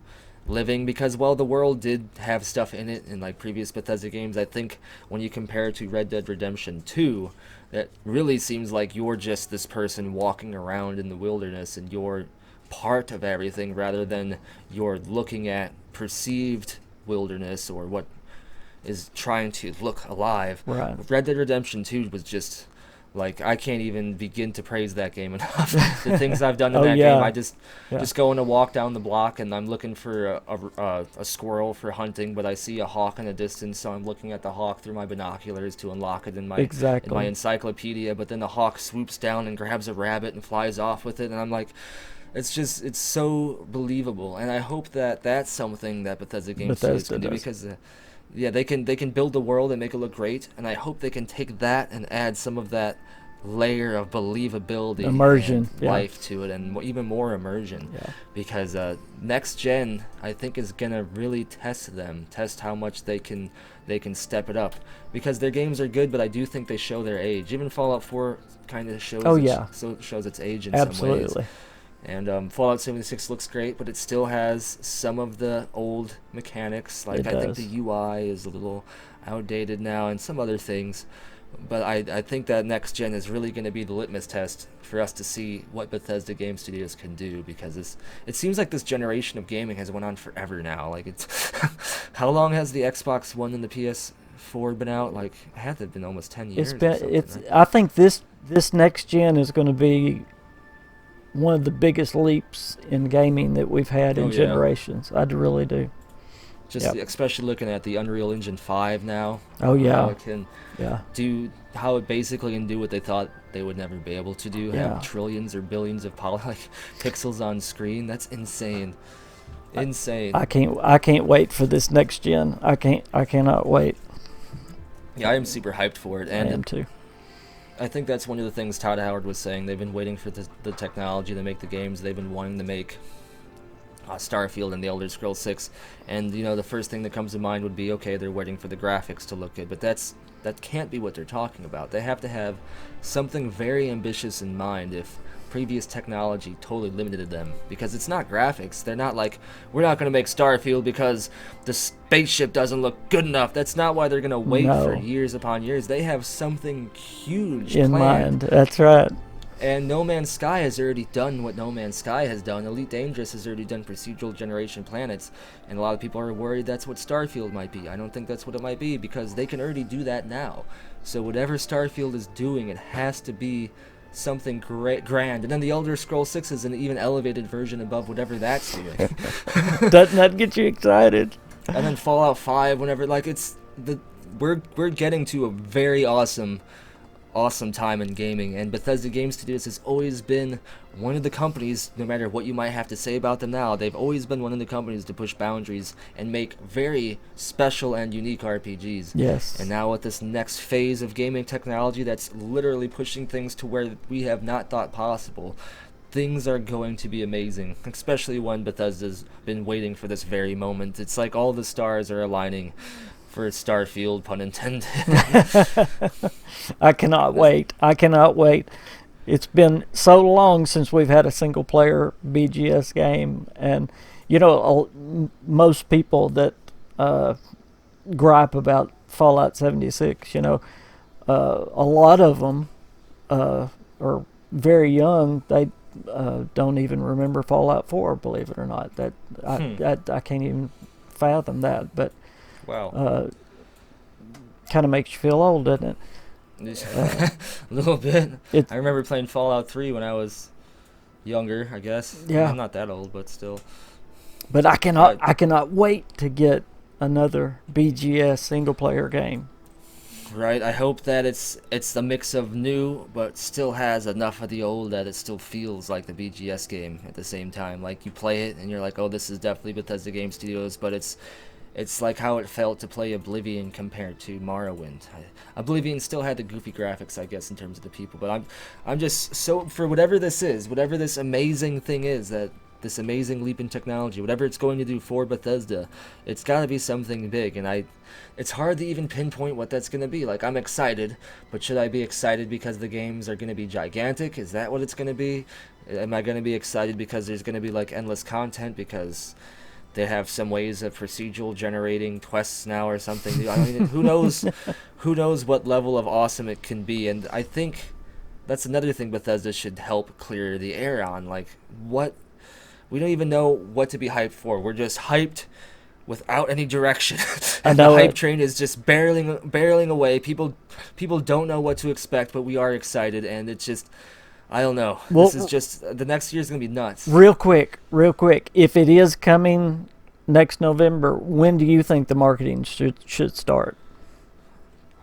living, because while the world did have stuff in it in like previous Bethesda games, I think when you compare it to Red Dead Redemption 2, that really seems like you're just this person walking around in the wilderness and you're part of everything, rather than you're looking at perceived wilderness or what is trying to look alive. Right. Red Dead Redemption 2 was just like, I can't even begin to praise that game enough. The things I've done in Oh, that yeah. game, I just go on a walk down the block and I'm looking for a squirrel for hunting, but I see a hawk in the distance, so I'm looking at the hawk through my binoculars to unlock it in my Exactly. encyclopedia. But then the hawk swoops down and grabs a rabbit and flies off with it, and I'm like, it's so believable. And I hope that that's something that Bethesda Game Studios can do, because yeah, they can build the world and make it look great, and I hope they can take that and add some of that layer of believability, Immersion, and yeah. life to it, and even more immersion. Yeah. Because next gen, I think, is gonna really test how much they can step it up, because their games are good, but I do think they show their age. Even Fallout 4 kind of shows shows its age in some ways. Absolutely. And Fallout 76 looks great, but it still has some of the old mechanics. Like, I think the UI is a little outdated now, and some other things. But I think that next gen is really going to be the litmus test for us to see what Bethesda Game Studios can do, because it seems like this generation of gaming has went on forever now. Like, it's how long has the Xbox One and the PS4 been out? Like, it had to have been almost 10 years. Right? I think this next gen is going to be one of the biggest leaps in gaming that we've had in generations. I really do. Especially looking at the Unreal Engine 5 now. Oh yeah. How it can how it basically can do what they thought they would never be able to do. Yeah. Have trillions or billions of pixels on screen. That's insane. Insane. I can't wait for this next gen. I cannot wait. Yeah, I am super hyped for it, and I am too. I think that's one of the things Todd Howard was saying. They've been waiting for the technology to make the games they've been wanting to make. Starfield and the Elder Scrolls 6, and the first thing that comes to mind would be, okay, they're waiting for the graphics to look good, but that can't be what they're talking about. They have to have something very ambitious in mind if previous technology totally limited them, because it's not graphics. They're not like, we're not going to make Starfield because the spaceship doesn't look good enough. That's not why they're going to wait for years upon years. They have something huge in planned. mind. That's right. And No Man's Sky has already done what No Man's Sky has done. Elite Dangerous has already done procedural generation planets, and a lot of people are worried that's what Starfield might be. I don't think that's what it might be, because they can already do that now. So whatever Starfield is doing, it has to be something grand. And then the Elder Scrolls 6 is an even elevated version above whatever that's doing. Doesn't that get you excited? And then Fallout 5, whenever, we're getting to a very awesome time in gaming, and Bethesda Game Studios has always been one of the companies, no matter what you might have to say about them now, they've always been one of the companies to push boundaries and make very special and unique RPGs. Yes. And now with this next phase of gaming technology that's literally pushing things to where we have not thought possible, things are going to be amazing, especially when Bethesda's been waiting for this very moment. It's like all the stars are aligning for Starfield, pun intended. I cannot wait. It's been so long since we've had a single player BGS game, and most people that gripe about Fallout 76, a lot of them are very young. They don't even remember Fallout 4, believe it or not. I can't even fathom that, but wow. Kind of makes you feel old, doesn't it? A little bit. I remember playing Fallout 3 when I was younger, I guess. Yeah. I'm not that old, but still. But I cannot wait to get another BGS single player game. Right. I hope that it's a mix of new, but still has enough of the old that it still feels like the BGS game at the same time. Like, you play it and you're like, oh, this is definitely Bethesda Game Studios, but it's It's like how it felt to play Oblivion compared to Morrowind. Oblivion still had the goofy graphics, I guess, in terms of the people, but I'm just so, for whatever this is, whatever this amazing thing is, that this amazing leap in technology, whatever it's going to do for Bethesda, it's got to be something big, and it's hard to even pinpoint what that's going to be. Like, I'm excited, but should I be excited because the games are going to be gigantic? Is that what it's going to be? Am I going to be excited because there's going to be like endless content because they have some ways of procedural generating quests now or something? I mean, who knows? Who knows what level of awesome it can be? And I think that's another thing Bethesda should help clear the air on. Like, what? We don't even know what to be hyped for. We're just hyped without any direction. And the hype train is just barreling away. People don't know what to expect, but we are excited, and it's just, I don't know. Well, this is just, the next year's going to be nuts. Real quick. If it is coming next November, when do you think the marketing should start?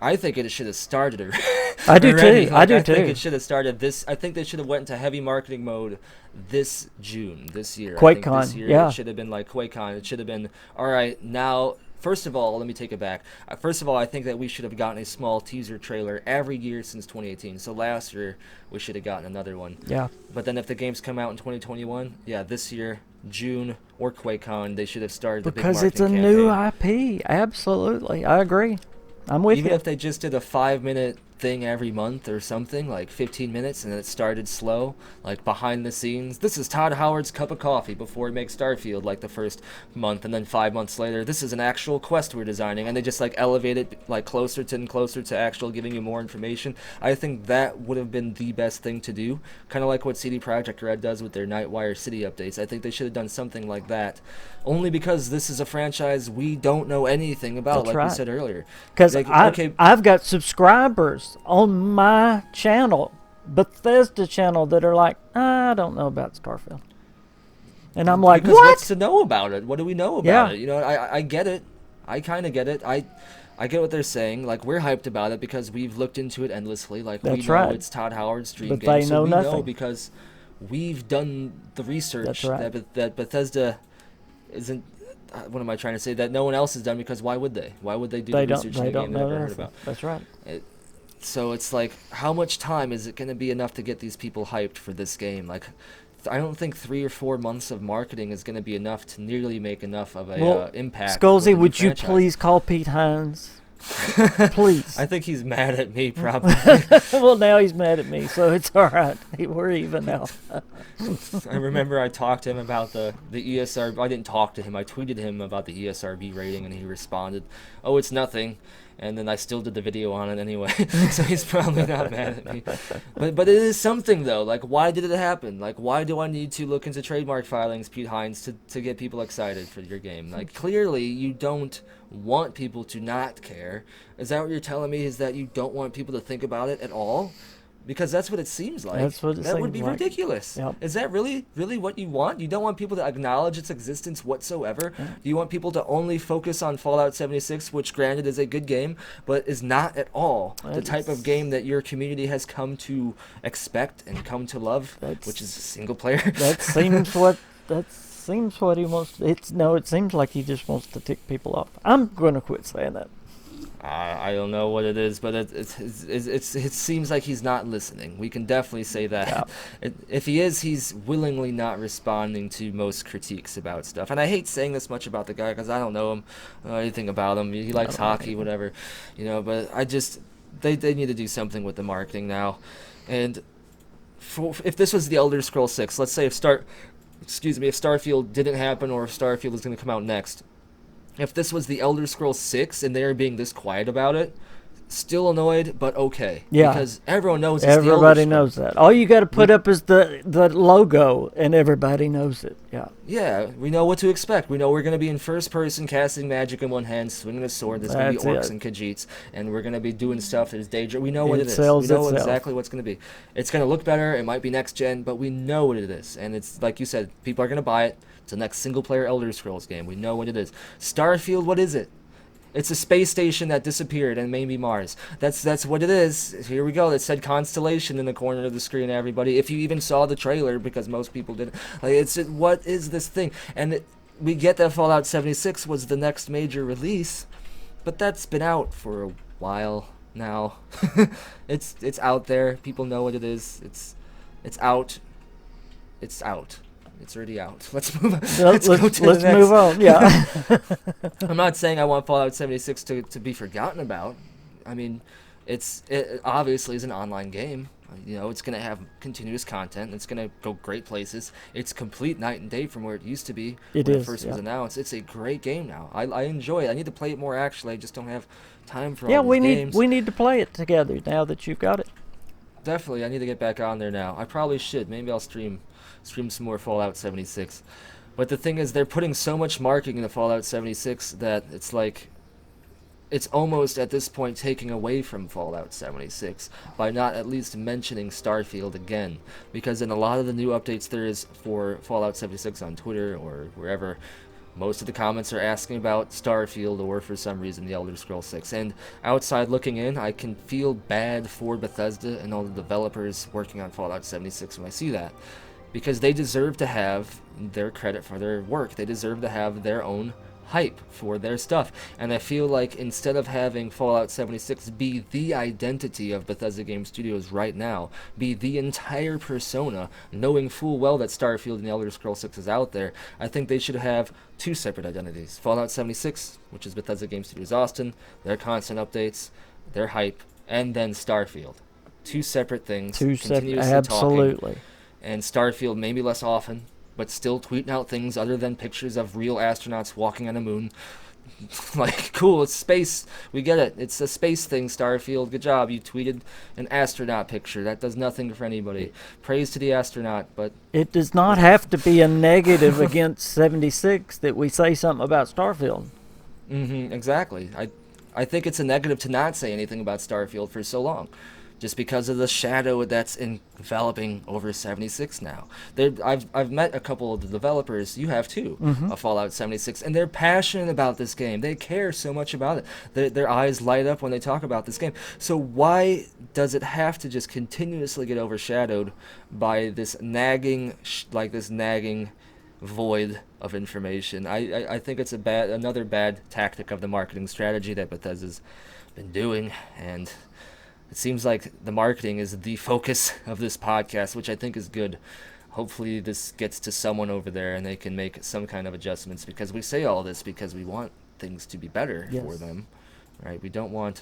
I think it should have started already. I do too. Like, I think it should have started this. I think they should have went into heavy marketing mode this June, this year. QuakeCon, this year yeah. It should have been like QuakeCon. It should have been, all right, now, first of all, let me take it back. First of all, I think that we should have gotten a small teaser trailer every year since 2018. So last year, we should have gotten another one. Yeah. But then if the games come out in 2021, yeah, this year, June or QuakeCon, they should have started the big marketing campaign. Because it's a new IP. Absolutely. I agree. I'm with you. Even if they just did a 5-minute thing every month or something, like 15 minutes, and it started slow, like behind the scenes. This is Todd Howard's cup of coffee before he makes Starfield, like the first month, and then 5 months later, this is an actual quest we're designing, and they just like elevate it like closer to actual giving you more information. I think that would have been the best thing to do, kind of like what CD Projekt Red does with their Nightwire City updates. I think they should have done something like that, only because this is a franchise we don't know anything about. That's like we said earlier. Because I've got subscribers on my channel, Bethesda channel, that are like, I don't know about Starfield. And I'm like, because what? What's to know about it? What do we know about it? You know, I get it. I kind of get it. I get what they're saying. Like, we're hyped about it because we've looked into it endlessly. Like, we know it's Todd Howard's dream game. They know nothing. We know because we've done the research that Bethesda isn't. What am I trying to say? That no one else has done, because why would they? Why would they do the research in a game they never heard about? That's right. So it's like, how much time is it going to be enough to get these people hyped for this game? Like, I don't think 3 or 4 months of marketing is going to be enough to nearly make enough of a impact. Skullzi, would you please call Pete Hines? Please. I think he's mad at me, probably. Well, now he's mad at me, so it's all right. We're even now. I remember I talked to him about the ESRB. I didn't talk to him. I tweeted him about the ESRB rating, and he responded, "Oh, it's nothing." And then I still did the video on it anyway, so he's probably not mad at me. But it is something, though. Like, why did it happen? Like, why do I need to look into trademark filings, Pete Hines, to get people excited for your game? Like, clearly you don't want people to not care. Is that what you're telling me, is that you don't want people to think about it at all? Because that's what it seems like. That's what it seems like. That would be ridiculous. Yep. Is that really what you want? You don't want people to acknowledge its existence whatsoever? Yeah. Do you want people to only focus on Fallout 76, which granted is a good game, but is not at all the type of game that your community has come to expect and come to love, which is single player? That seems what he wants. It seems like he just wants to tick people off. I'm going to quit saying that. I don't know what it is, but it seems like he's not listening. We can definitely say that. Yeah. If he is, he's willingly not responding to most critiques about stuff. And I hate saying this much about the guy because I don't know him, anything about him. He likes hockey, whatever, But I just they need to do something with the marketing now. And if this was the Elder Scrolls 6, let's say if Starfield didn't happen, or if Starfield is going to come out next. If this was the Elder Scrolls 6 and they're being this quiet about it, still annoyed, but okay. Yeah. Because everyone knows it's everybody knows that. All you got to put up is the logo, and everybody knows it. Yeah. Yeah, we know what to expect. We know we're going to be in first person, casting magic in one hand, swinging a sword. There's going to be orcs and Khajiits, and we're going to be doing stuff. There's danger. We know what it is. We know exactly what's going to be. It's going to look better. It might be next gen, but we know what it is. And it's like you said, people are going to buy it. It's the next single-player Elder Scrolls game. We know what it is. Starfield, what is it? It's a space station that disappeared and maybe Mars. That's what it is. Here we go. It said Constellation in the corner of the screen, everybody. If you even saw the trailer, because most people didn't. What is this thing? And we get that Fallout 76 was the next major release, but that's been out for a while now. It's out there. People know what it is. It's out. It's out. It's already out. Let's move on. Let's go to the let's next. move on. Yeah. I'm not saying I want Fallout 76 to be forgotten about. I mean, it obviously is an online game. You know, it's going to have continuous content. It's going to go great places. It's complete night and day from where it used to be when it first was announced. It's a great game now. I enjoy it. I need to play it more, actually. I just don't have time for all these games. we need to play it together now that you've got it. Definitely, I need to get back on there now. I probably should. Maybe I'll stream some more Fallout 76. But the thing is, they're putting so much marketing into Fallout 76 that it's like, it's almost at this point taking away from Fallout 76 by not at least mentioning Starfield again. Because in a lot of the new updates there is for Fallout 76 on Twitter or wherever, most of the comments are asking about Starfield or for some reason the Elder Scrolls 6. And outside looking in, I can feel bad for Bethesda and all the developers working on Fallout 76 when I see that. Because they deserve to have their credit for their work. They deserve to have their own hype for their stuff. And I feel like instead of having Fallout 76 be the identity of Bethesda Game Studios right now, be the entire persona, knowing full well that Starfield and the Elder Scrolls 6 is out there, I think they should have two separate identities. Fallout 76, which is Bethesda Game Studios Austin, their constant updates, their hype, and then Starfield. Two separate things. Two separate, Talking, absolutely. and Starfield maybe less often, but still tweeting out things other than pictures of real astronauts walking on a moon. Like, cool, it's space. We get it. It's a space thing, Starfield. Good job. You tweeted an astronaut picture. That does nothing for anybody. Praise to the astronaut, but... It does not have to be a negative against 76 that we say something about Starfield. Exactly. I think it's a negative to not say anything about Starfield for so long. Just because of the shadow that's enveloping over 76 now. I've met a couple of the developers, you have too, of Fallout 76, and they're passionate about this game. They care so much about it. Their eyes light up when they talk about this game. So why does it have to just continuously get overshadowed by this nagging void of information? I think it's another bad tactic of the marketing strategy that Bethesda's been doing, and it seems like the marketing is the focus of this podcast, which I think is good. Hopefully this gets to someone over there and they can make some kind of adjustments, because we say all this because we want things to be better for them, right? We don't want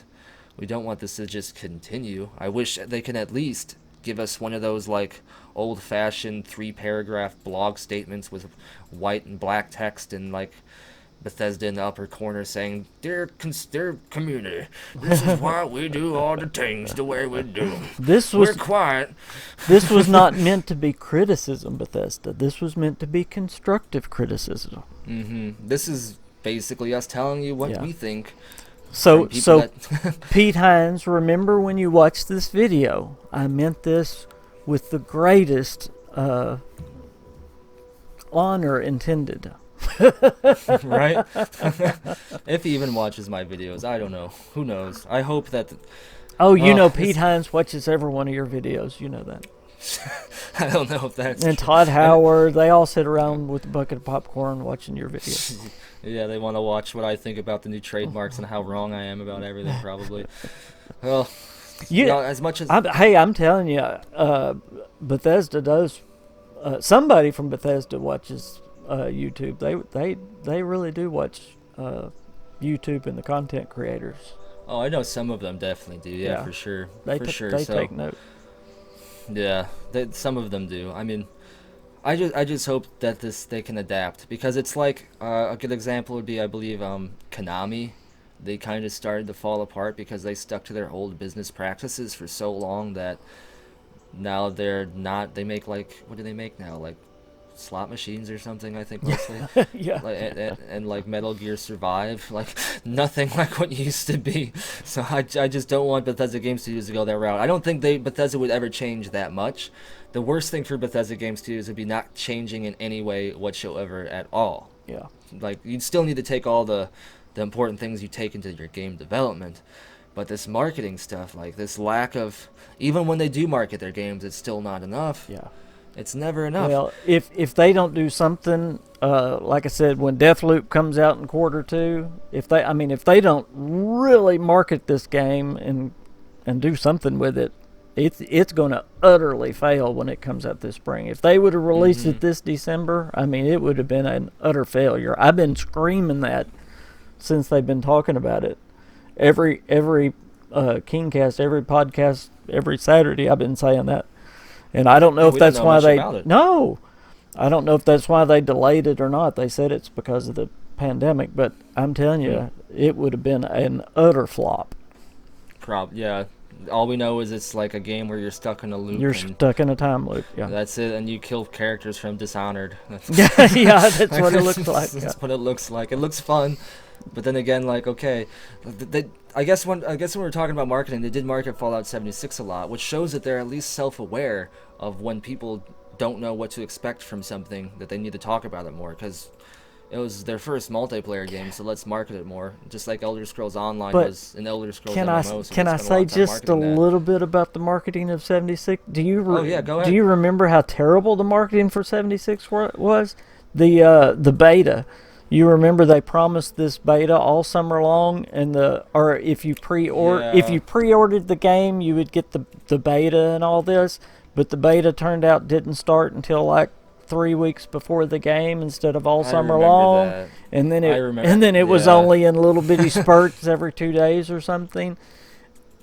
this to just continue. I wish they can at least give us one of those like old-fashioned 3-paragraph blog statements with white and black text and like Bethesda in the upper corner saying, dear community, this is why we do all the things the way we do. We're quiet. This was not meant to be criticism, Bethesda. This was meant to be constructive criticism. This is basically us telling you what we think. So Pete Hines, remember when you watched this video, I meant this with the greatest honor intended. Right? If he even watches my videos, I don't know. Who knows? I hope that... Pete Hines watches every one of your videos. You know that. I don't know if that's And true. Todd Howard, they all sit around with a bucket of popcorn watching your videos. Yeah, they want to watch what I think about the new trademarks and how wrong I am about everything, probably. Well, as much as... I'm telling you, Bethesda does... somebody from Bethesda watches... YouTube. They really do watch YouTube and the content creators. Oh, I know some of them definitely do. Yeah. For sure. They take note. Yeah, some of them do. I mean, I just hope that they can adapt, because it's like a good example would be, I believe, Konami. They kind of started to fall apart because they stuck to their old business practices for so long that now they're not. They make like, what do they make now? Like slot machines or something, I think, mostly. Yeah. And like Metal Gear Survive, like nothing like what used to be. So I just don't want Bethesda Game Studios to go that route. I don't think Bethesda would ever change that much. The worst thing for Bethesda Game Studios would be not changing in any way whatsoever at all. Yeah. Like, you'd still need to take all the important things you take into your game development. But this marketing stuff, like this lack of... Even when they do market their games, it's still not enough. Yeah. It's never enough. Well, if they don't do something, like I said, when Deathloop comes out in Q2, if they don't really market this game and do something with it, it's going to utterly fail when it comes out this spring. If they would have released it this December, I mean, it would have been an utter failure. I've been screaming that since they've been talking about it. Every Kingcast, every podcast, every Saturday, I've been saying that. And I don't know if that's why they... No! I don't know if that's why they delayed it or not. They said it's because of the pandemic, but I'm telling you, it would have been an utter flop. Yeah. All we know is it's like a game where you're stuck in a loop. You're stuck in a time loop, yeah. That's it, and you kill characters from Dishonored. Yeah, that's what it looks like. That's what it looks like. It looks fun, but then again, like, okay, I guess when we were talking about marketing, they did market Fallout 76 a lot, which shows that they're at least self-aware of when people don't know what to expect from something, that they need to talk about it more, because it was their first multiplayer game, so let's market it more. Just like Elder Scrolls Online was an Elder Scrolls MMO. So can I say just a little bit about the marketing of 76? Go ahead. Do you remember how terrible the marketing for 76 was? The beta. You remember they promised this beta all summer long, if you pre-ordered the game, you would get the beta and all this, but the beta turned out didn't start until like 3 weeks before the game instead of all summer long. That. And then it was only in little bitty spurts every 2 days or something.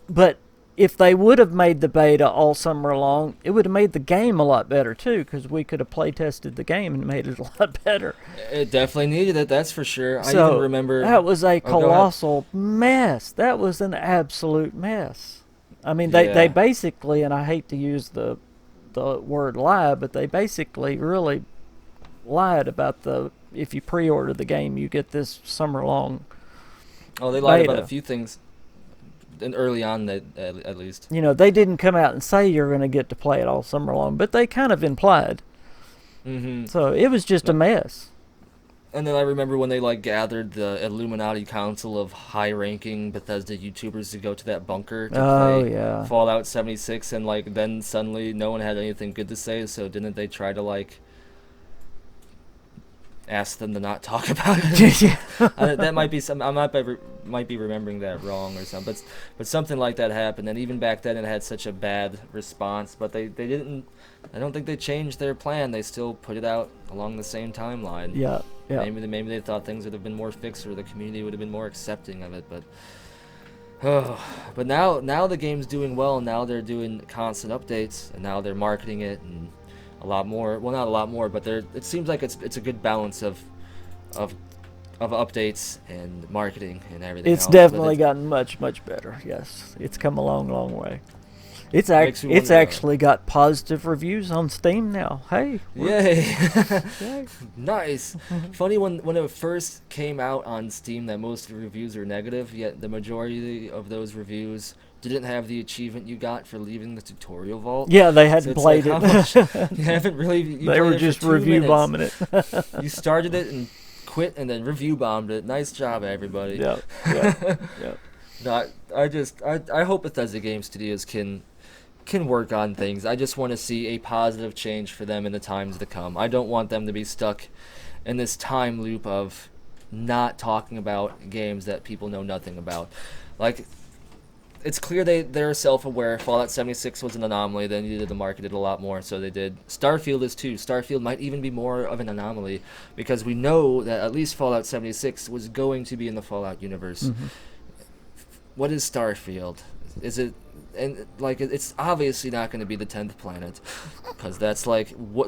But if they would have made the beta all summer long, it would have made the game a lot better too, because we could have play tested the game and made it a lot better. It definitely needed it, that's for sure. So I even remember that was a colossal mess. That was an absolute mess. I mean, they basically, and I hate to use the word lie, but they basically really lied about if you pre-order the game, you get this summer long. Oh, they lied about a few things. And early on, at least. You know, they didn't come out and say you're going to get to play it all summer long, but they kind of implied. Mm-hmm. So it was just a mess. And then I remember when they gathered the Illuminati Council of high-ranking Bethesda YouTubers to go to that bunker to play Fallout 76, and then suddenly no one had anything good to say. So didn't they try to ask them to not talk about it? That might be some. I might be remembering that wrong or something. But something like that happened, and even back then it had such a bad response. But they didn't. I don't think they changed their plan. They still put it out along the same timeline. Yeah. Maybe they thought things would have been more fixed, or the community would have been more accepting of it. But now the game's doing well. Now they're doing constant updates, and now they're marketing it and a lot more. Well, not a lot more, but it seems like it's a good balance of updates and marketing and everything. It's definitely gotten much better. Yes, it's come a long way. It's actually got positive reviews on Steam now. Hey. Yay. Nice. Funny, when it first came out on Steam, that most reviews are negative, yet the majority of those reviews didn't have the achievement you got for leaving the tutorial vault. Yeah, they hadn't played it. You haven't really... They were just review bombing it. You started it and quit and then review bombed it. Nice job, everybody. Yep. No, I hope Bethesda Game Studios can work on things. I just want to see a positive change for them in the times to come. I don't want them to be stuck in this time loop of not talking about games that people know nothing about. It's clear they're self-aware. Fallout 76 was an anomaly. They needed to market it a lot more, so they did. Starfield is too. Starfield might even be more of an anomaly, because we know that at least Fallout 76 was going to be in the Fallout universe. Mm-hmm. What is Starfield? Is it... And it's obviously not going to be the 10th planet, because that's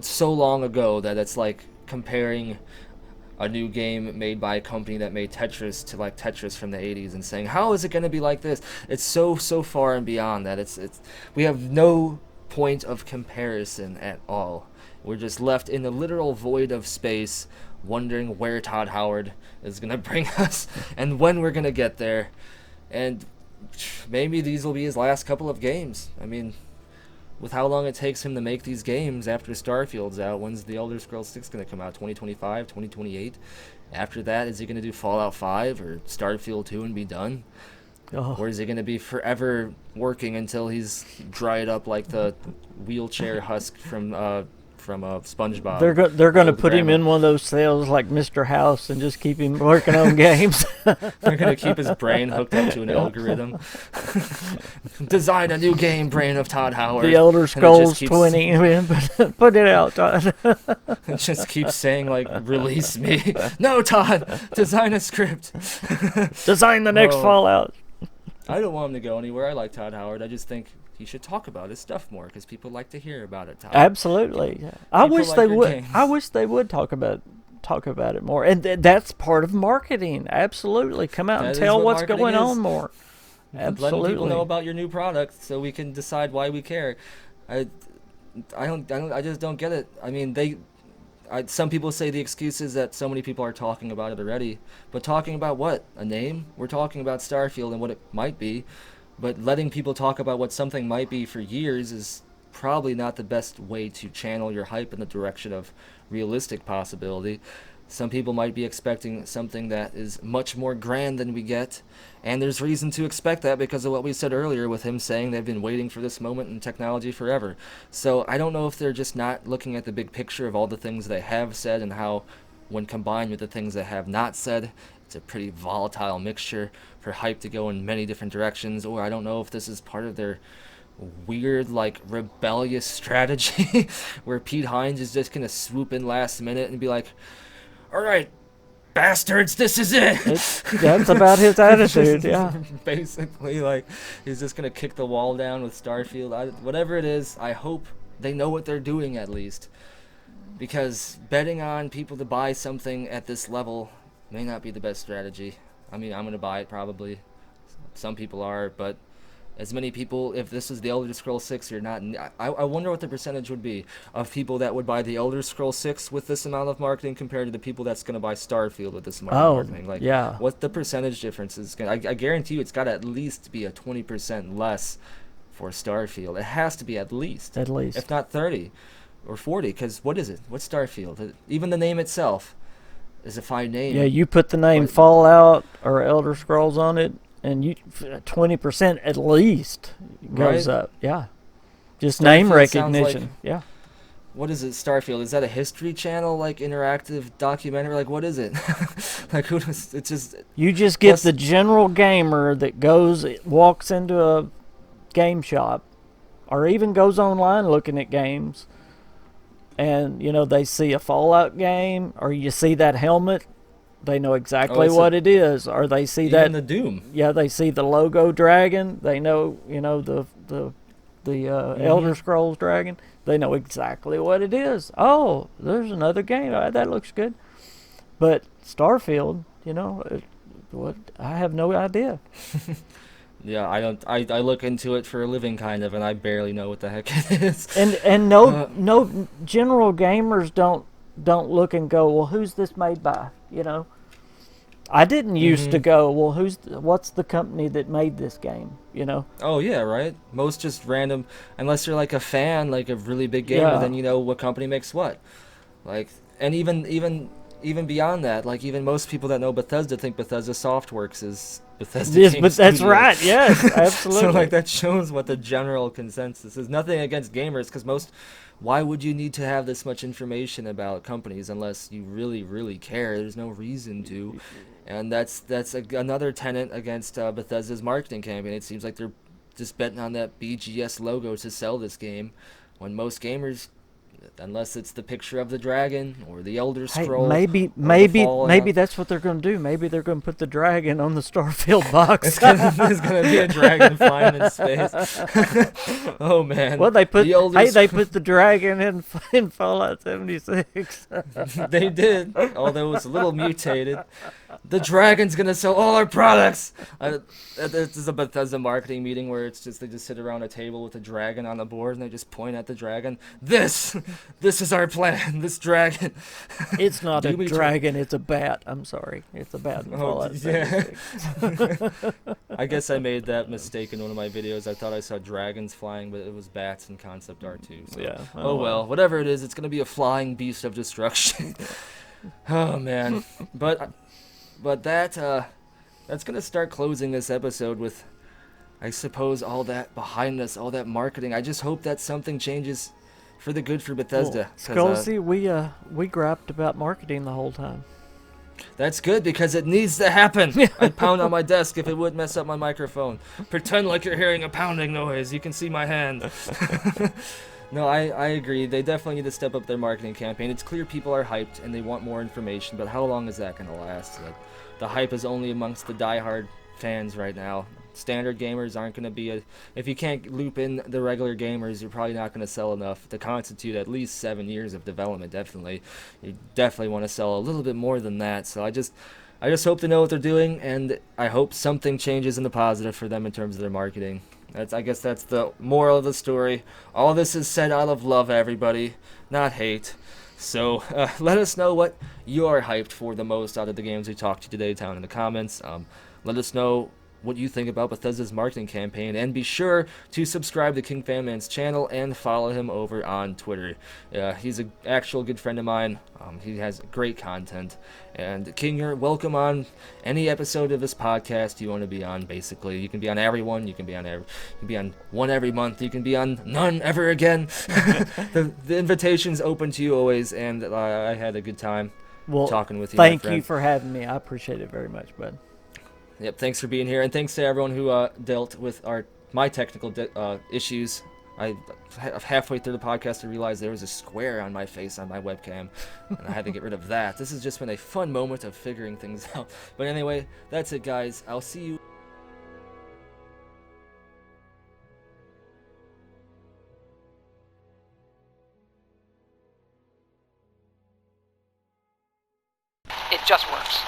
so long ago that it's comparing a new game made by a company that made Tetris to Tetris from the 80s and saying, how is it going to be like this? It's so far and beyond that it's we have no point of comparison at all. We're just left in the literal void of space, wondering where Todd Howard is going to bring us and when we're going to get there. And maybe these will be his last couple of games. I mean, with how long it takes him to make these games after Starfield's out, when's the Elder Scrolls 6 going to come out? 2025, 2028? After that, is he going to do Fallout 5 or Starfield 2 and be done? Oh. Or is he going to be forever working until he's dried up like the wheelchair husk from SpongeBob. They're going to Old put him grandma. in one of those cells like Mr. House and just keep him working on games. They're gonna keep his brain hooked up to an algorithm. Design a new game, brain of Todd Howard. The Elder And it just Scrolls keeps- 20. Put it out, Todd. It just keeps saying like, "Release me." No, Todd. Design a script. Design the next Oh. Fallout. I don't want him to go anywhere. I like Todd Howard. I just think he should talk about his stuff more because people like to hear about it. Todd. Absolutely. I People wish like they your would. games. I wish they would talk about it more. And that's part of marketing. Absolutely. Come out That and is tell what what's marketing going is. on more. Letting people Absolutely. know about your new product so we can decide why we care. I just don't get it. I mean, some people say the excuse is that so many people are talking about it already. But talking about what? A name? We're talking about Starfield and what it might be. But letting people talk about what something might be for years is probably not the best way to channel your hype in the direction of realistic possibility. Some people might be expecting something that is much more grand than we get, and there's reason to expect that because of what we said earlier with him saying they've been waiting for this moment in technology forever. So I don't know if they're just not looking at the big picture of all the things they have said and how, when combined with the things they have not said, it's a pretty volatile mixture for hype to go in many different directions, or I don't know if this is part of their weird, like, rebellious strategy where Pete Hines is just going to swoop in last minute and be like, all right, bastards, this is it. That's about his attitude, yeah. Basically, like, he's just going to kick the wall down with Starfield. Whatever it is, I hope they know what they're doing at least. Because betting on people to buy something at this level may not be the best strategy. I mean, I'm going to buy it probably. Some people are, but as many people, if this was the Elder Scrolls 6 or not, I wonder what the percentage would be of people that would buy the Elder Scrolls 6 with this amount of marketing compared to the people that's going to buy Starfield with this amount of marketing. Like, yeah. what the percentage difference is. I guarantee you it's got to at least be a 20% less for Starfield. It has to be at least. At least. If not 30 or 40, because what is it? What's Starfield? Even the name itself is a fine name. Yeah, you put the name But- Fallout or Elder Scrolls on it, and 20% at least goes Right? up. Yeah, just name Starfield sounds recognition. like- Yeah, What is it, Starfield? Is that a History Channel, like, interactive documentary? Like, what is it? Like, who does... It's just... you just get Plus- the general gamer that walks into a game shop, or even goes online looking at games, and they see a Fallout game, or you see that helmet, they know exactly it's what it is, or they see Even that. the Doom. Yeah, they see the logo dragon. They know, the Elder Scrolls dragon. They know exactly what it is. Oh, there's another game. That looks good. But Starfield, what? I have no idea. Yeah, I don't... I look into it for a living, kind of, and I barely know what the heck it is. And no general gamers don't look and go, well, who's this made by? I didn't used to go, well, what's the company that made this game? Oh, yeah, right? Most just random... Unless you're, like, a fan, like, a really big gamer, Yeah. then you know what company makes what. Like, and even beyond that, like, even most people that know Bethesda think Bethesda Softworks is Bethesda Yes, Game but that's Studio. right. Yes, absolutely. So, like, that shows what the general consensus is. Nothing against gamers, because why would you need to have this much information about companies unless you really, really care? There's no reason to. And that's another tenet against Bethesda's marketing campaign. It seems like they're just betting on that BGS logo to sell this game, when most gamers, unless it's the picture of the dragon or the Elder Hey, Scroll, maybe that's what they're going to do. Maybe they're going to put the dragon on the Starfield box. There's gonna be a dragon flying in space. Oh man! Well, they put the Elder they put the dragon in Fallout 76. They did, although it was a little mutated. The dragon's gonna sell all our products. This is a Bethesda marketing meeting where they just sit around a table with a dragon on the board and they just point at the dragon. This is our plan. This dragon. It's not a Do we dragon. It's a bat. I'm sorry. It's a bat in Fallout 76. I guess I made that mistake in one of my videos. I thought I saw dragons flying, but it was bats in concept art too. So. Yeah. Oh well, whatever it is, it's gonna be a flying beast of destruction. Oh man, but that's gonna start closing this episode with, I suppose, all that behind us, all that marketing. I just hope that something changes for the good for Bethesda. Skullzi, we griped about marketing the whole time. That's good because it needs to happen. I'd pound on my desk if it would mess up my microphone. Pretend like you're hearing a pounding noise. You can see my hand. No, I agree. They definitely need to step up their marketing campaign. It's clear people are hyped and they want more information, but how long is that going to last? The hype is only amongst the diehard fans right now. Standard gamers aren't going to be if you can't loop in the regular gamers, you're probably not going to sell enough to constitute at least 7 years of development. Definitely, you definitely want to sell a little bit more than that. So I just hope they know what they're doing, and I hope something changes in the positive for them in terms of their marketing. I guess that's the moral of the story. All this is said out of love, everybody, not hate. So let us know what you are hyped for the most out of the games we talked to today down in the comments. Let us know what you think about Bethesda's marketing campaign, and be sure to subscribe to Kingfanman's channel and follow him over on Twitter. He's an actual good friend of mine. He has great content. And King, you're welcome on any episode of this podcast you want to be on. Basically, you can be on every one. You can be on one every month. You can be on none ever again. The invitation's open to you always, and I had a good time talking with you. Thank you for having me. I appreciate it very much, bud. Yep, thanks for being here, and thanks to everyone who dealt with my technical issues. Halfway through the podcast, I realized there was a square on my face on my webcam, and I had to get rid of that. This has just been a fun moment of figuring things out. But anyway, that's it, guys. I'll see you. It just works.